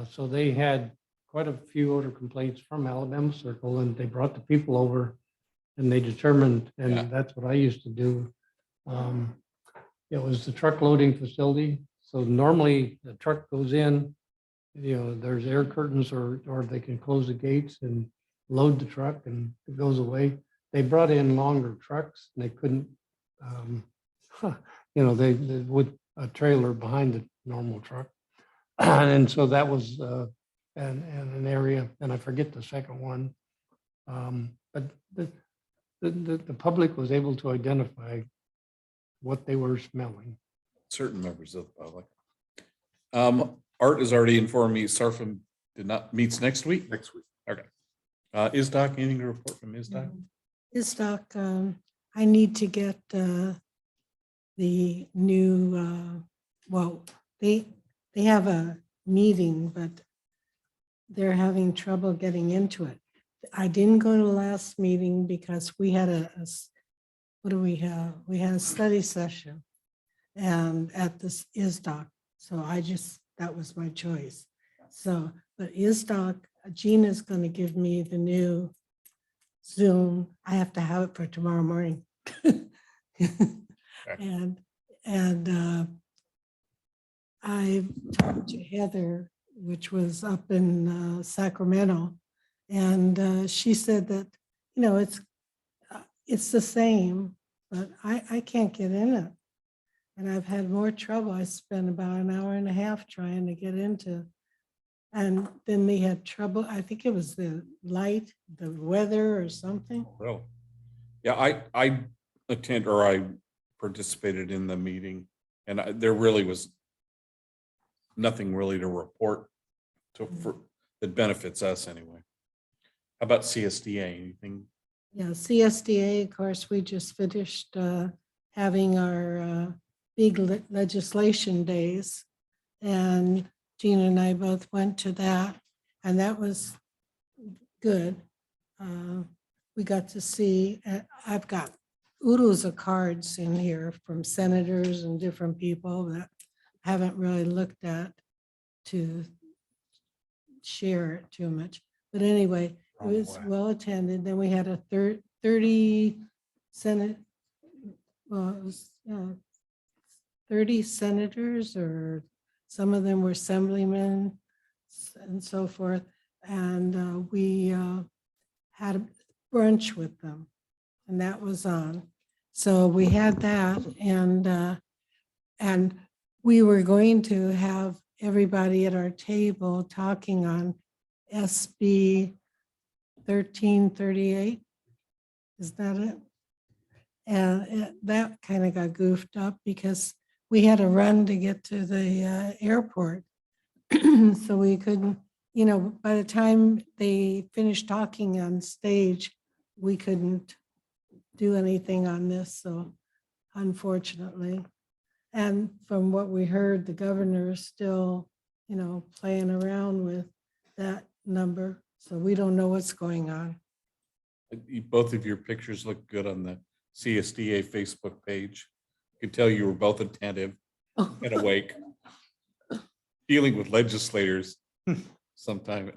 So they had quite a few odor complaints from Alabama Circle, and they brought the people over and they determined, and Yeah. that's what I used to do. It was the truck loading facility. So normally the truck goes in, there's air curtains or they can close the gates and load the truck and it goes away. They brought in longer trucks and they couldn't, they with a trailer behind the normal truck. And so that was an area, and I forget the second one. But the public was able to identify what they were smelling. Certain members of the public. Art has already informed me Sarfin meets next week. Next week. Okay. ISDOC, anything to report from ISDOC? ISDOC, I need to get the new, they have a meeting, but they're having trouble getting into it. I didn't go to the last meeting because we had what do we have? We had a study session and at this ISDOC. So that was my choice. So, but ISDOC, Gina's going to give me the new Zoom. I have to have it for tomorrow morning. And I talked to Heather, which was up in Sacramento, and she said that, it's the same, but I can't get in it. And I've had more trouble. I spent about an hour and a half trying to get into, and then they had trouble. I think it was the light, the weather or something. Really? Yeah, I participated in the meeting, and there really was nothing really to report that benefits us anyway. How about CSDA? Anything? Yeah, CSDA, of course, we just finished having our big legislation days. And Gina and I both went to that, and that was good. We got to see, I've got oodles of cards in here from senators and different people that I haven't really looked at to share it too much. But anyway, it was well attended. Then we had a 30 Senate, well, it was 30 senators, or some of them were assemblymen and so forth. And we had a brunch with them, and that was on. So we had that, and we were going to have everybody at our table talking on SB 1338. Is that it? And that kind of got goofed up because we had to run to get to the airport. So we couldn't, by the time they finished talking on stage, we couldn't do anything on this. So unfortunately, and from what we heard, the governor is still, playing around with that number. So we don't know what's going on. Both of your pictures look good on the CSDA Facebook page. You can tell you were both attentive and awake. Dealing with legislators sometimes.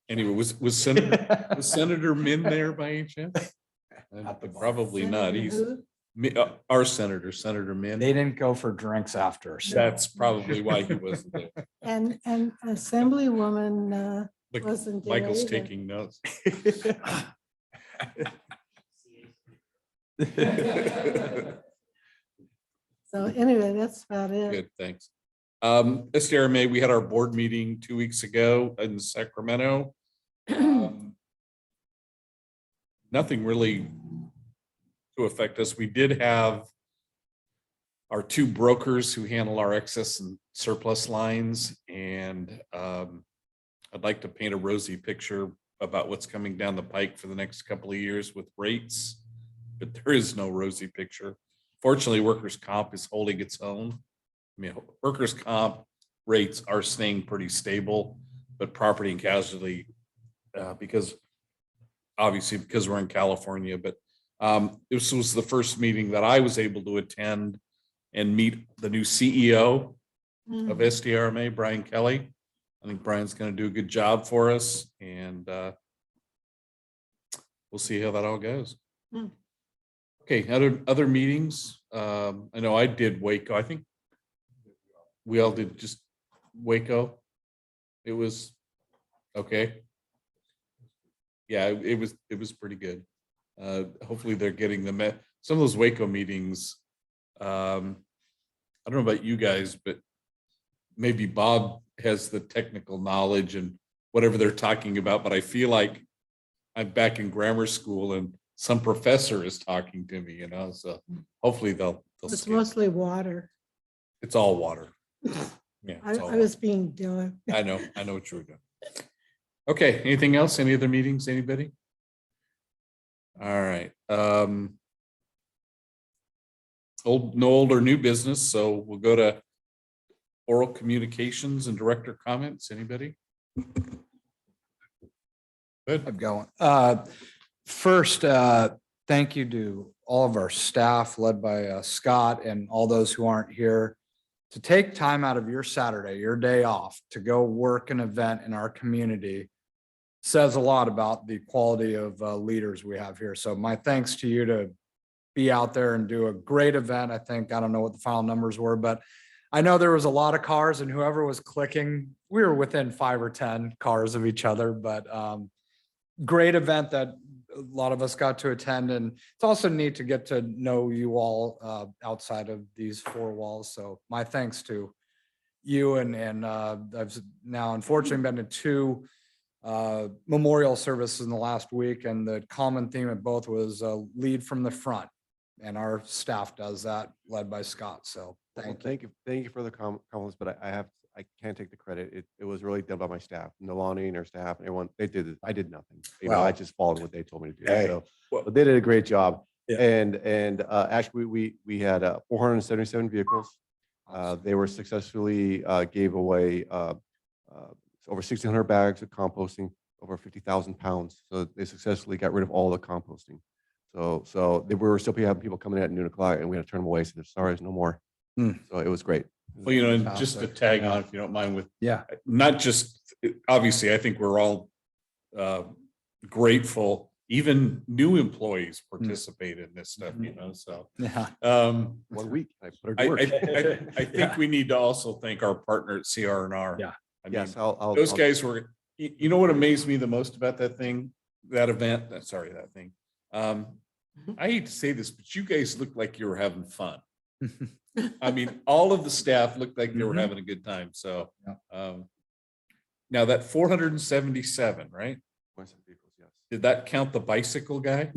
Anyway, was Senator Min there by any chance? Probably not. He's Our senator, Senator They Min. didn't go for drinks after. So That's probably why he wasn't there. And Assemblywoman But wasn't there Michael's either. taking notes. So anyway, that's about it. Good, thanks. SDRMA, we had our board meeting 2 weeks ago in Sacramento. Nothing really to affect us. We did have our two brokers who handle our excess and surplus lines, and I'd like to paint a rosy picture about what's coming down the pike for the next couple of years with rates, but there is no rosy picture. Fortunately, workers' comp is holding its own. I mean, workers' comp rates are staying pretty stable, but property and casualty, because we're in California, but this was the first meeting that I was able to attend and meet the new CEO of SDRMA, Brian Kelly. I think Brian's going to do a good job for us, and we'll see how that all goes. Okay, other meetings. I know I did Waco. I think we all did just Waco. It was okay. Yeah, it was pretty good. Hopefully they're getting some of those Waco meetings. I don't know about you guys, but maybe Bob has the technical knowledge and whatever they're talking about, but I feel like I'm back in grammar school and some professor is talking to me, so hopefully they'll It's skip. mostly water. It's all water. Yeah, I it's all was being done. water. I know what you were doing. Okay, anything else? Any other meetings, anybody? All right. No old or new business, so we'll go to oral communications and director comments. Anybody? Good. I'm going. First, thank you to all of our staff led by Scott and all those who aren't here to take time out of your Saturday, your day off, to go work an event in our community says a lot about the quality of leaders we have here. So my thanks to you to be out there and do a great event. I don't know what the final numbers were, but I know there was a lot of cars, and whoever was clicking, we were within 5 or 10 cars of each other, but great event that a lot of us got to attend. And it's also neat to get to know you all outside of these four walls. So my thanks to you, and I've now unfortunately been to 2 memorial services in the last week, and the common theme at both was lead from the front, and our staff does that, led by Scott. So thank you. Thank you for the comments, but I can't take the credit. It was really done by my staff, Nalani and her staff, and everyone. They did it. I did nothing. Wow. I just followed what they told me to do. Hey. So but they did a great job. Yeah. And actually, we had 477 vehicles. They were successfully gave away over 1,600 bags of composting, over 50,000 pounds. So they successfully got rid of all the composting. So they were still having people coming in at noon o'clock, and we had to turn them away. So they're sorry, there's no more. So it was great. Well, and just to tag on, if you don't mind, with Yeah. not just, obviously, I think we're all grateful, even new employees participate in this stuff, so. Yeah. 1 week, I put her to work. I think we need to also thank our partner at CR&R. Yeah. I mean, Yes, I'll. those guys were, you know what amazed me the most about that event, that thing. I hate to say this, but you guys looked like you were having fun. I mean, all of the staff looked like they were having a good time. So, now that 477, right? Vehicles, yes. Did that count the bicycle guy?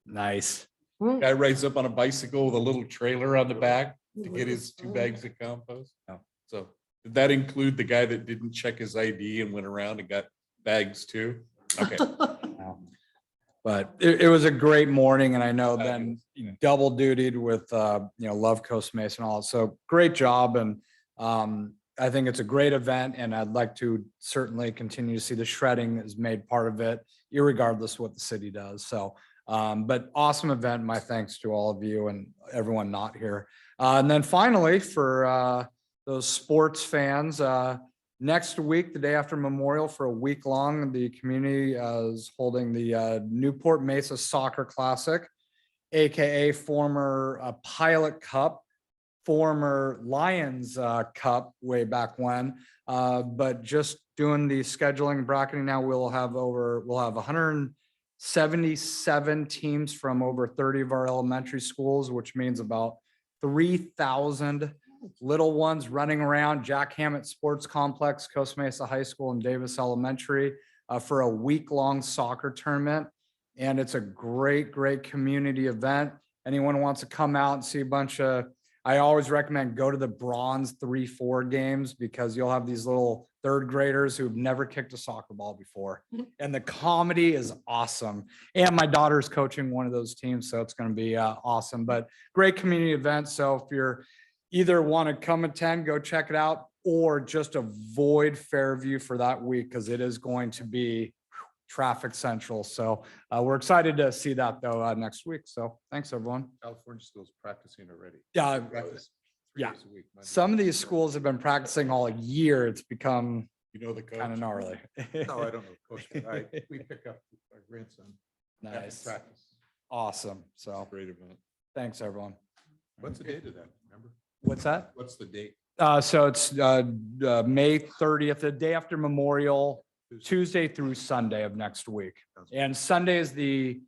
Nice. Guy rides up on a bicycle with a little trailer on the back to get his 2 bags of compost. No. So did that include the guy that didn't check his ID and went around and got bags too? Okay. But it was a great morning, and I know then you double dutied with, Love Coast Mason and all. So great job. And I think it's a great event, and I'd like to certainly continue to see the shredding is made part of it, irregardless of what the city does. So, but awesome event. My thanks to all of you and everyone not here. And then finally, for those sports fans, next week, the day after Memorial, for a week long, the community is holding the Newport Mesa Soccer Classic. AKA former Pilot Cup, former Lions Cup way back when. But just doing the scheduling and bracketing now, we'll have 177 teams from over 30 of our elementary schools, which means about 3,000 little ones running around Jack Hammett Sports Complex, Costa Mesa High School, and Davis Elementary for a week-long soccer tournament. And it's a great, great community event. Anyone who wants to come out and see a bunch of, I always recommend go to the bronze 3-4 games, because you'll have these little third graders who've never kicked a soccer ball before. And the comedy is awesome. And my daughter's coaching one of those teams, so it's going to be awesome. But great community event. So if you're either want to come attend, go check it out, or just avoid Fairview for that week, because it is going to be traffic central. So we're excited to see that though next week. So thanks, everyone. California schools practicing already. Yeah, Practice 3 yeah. days a week, Monday some of through these schools have been practicing all year. It's become You know the coach? kind of gnarly. No, I don't know, coach, but we pick up our grandson. after Nice. Practice. Awesome. So Great event. thanks, everyone. What's the date of that? Remember? What's that? What's the date? So it's May 30th, the day after Memorial, Tuesday through Sunday of next week. And Sunday is the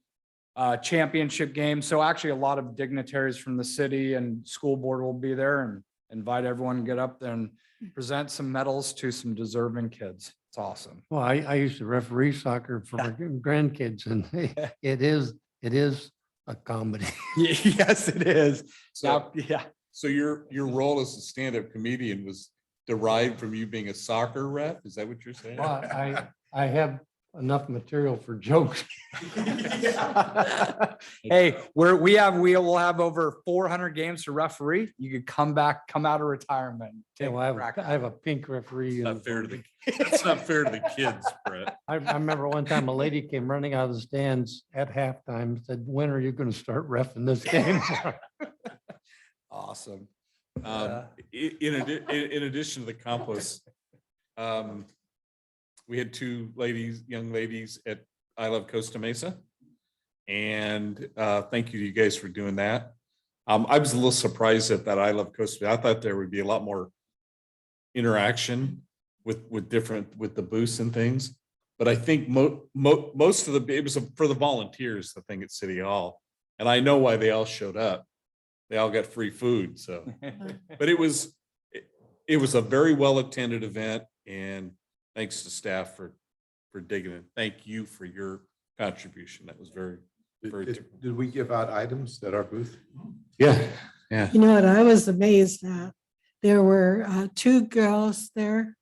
championship game. So actually a lot of dignitaries from the city and school board will be there, and invite everyone to get up there and present some medals to some deserving kids. It's awesome. Well, I used to referee soccer for my grandkids, and it is a comedy. Yes, it is. Now, yeah. So your role as a stand-up comedian was derived from you being a soccer ref? Is that what you're saying? Well, I have enough material for jokes. Hey, we'll have over 400 games to referee. You could come out of retirement. Yeah, take well, I a crack at have a pink referee. Not fair to the, that's not fair to the kids, Brett. I remember one time a lady came running out of the stands at halftime, said, "When are you going to start reffing this game?" Awesome. In addition to the compost, we had 2 young ladies at I Love Costa Mesa. And thank you to you guys for doing that. I was a little surprised at that I Love Costa Mesa. I thought there would be a lot more interaction with the booths and things. But I think most of it was for the volunteers, the thing at City Hall. And I know why they all showed up. They all got free food, so. But it was a very well-attended event, and thanks to staff for digging in. Thank you for your contribution. That was very. Did we give out items at our booth? Yeah. Yeah. You know what I was amazed at? There were 2 girls there,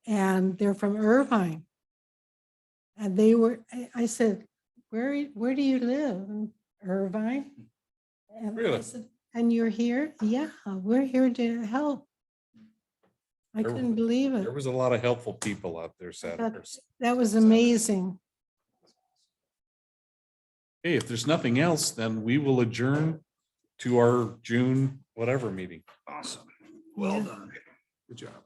and they're from Irvine. And I said, where do you live? "In Irvine." And I Really? said, "And you're here?" "Yeah, we're here to help." I There- couldn't believe There it. was a lot of helpful people out there Saturday. That was amazing. Hey, if there's nothing else, then we will adjourn to our June whatever meeting. Awesome. Well done. Good job.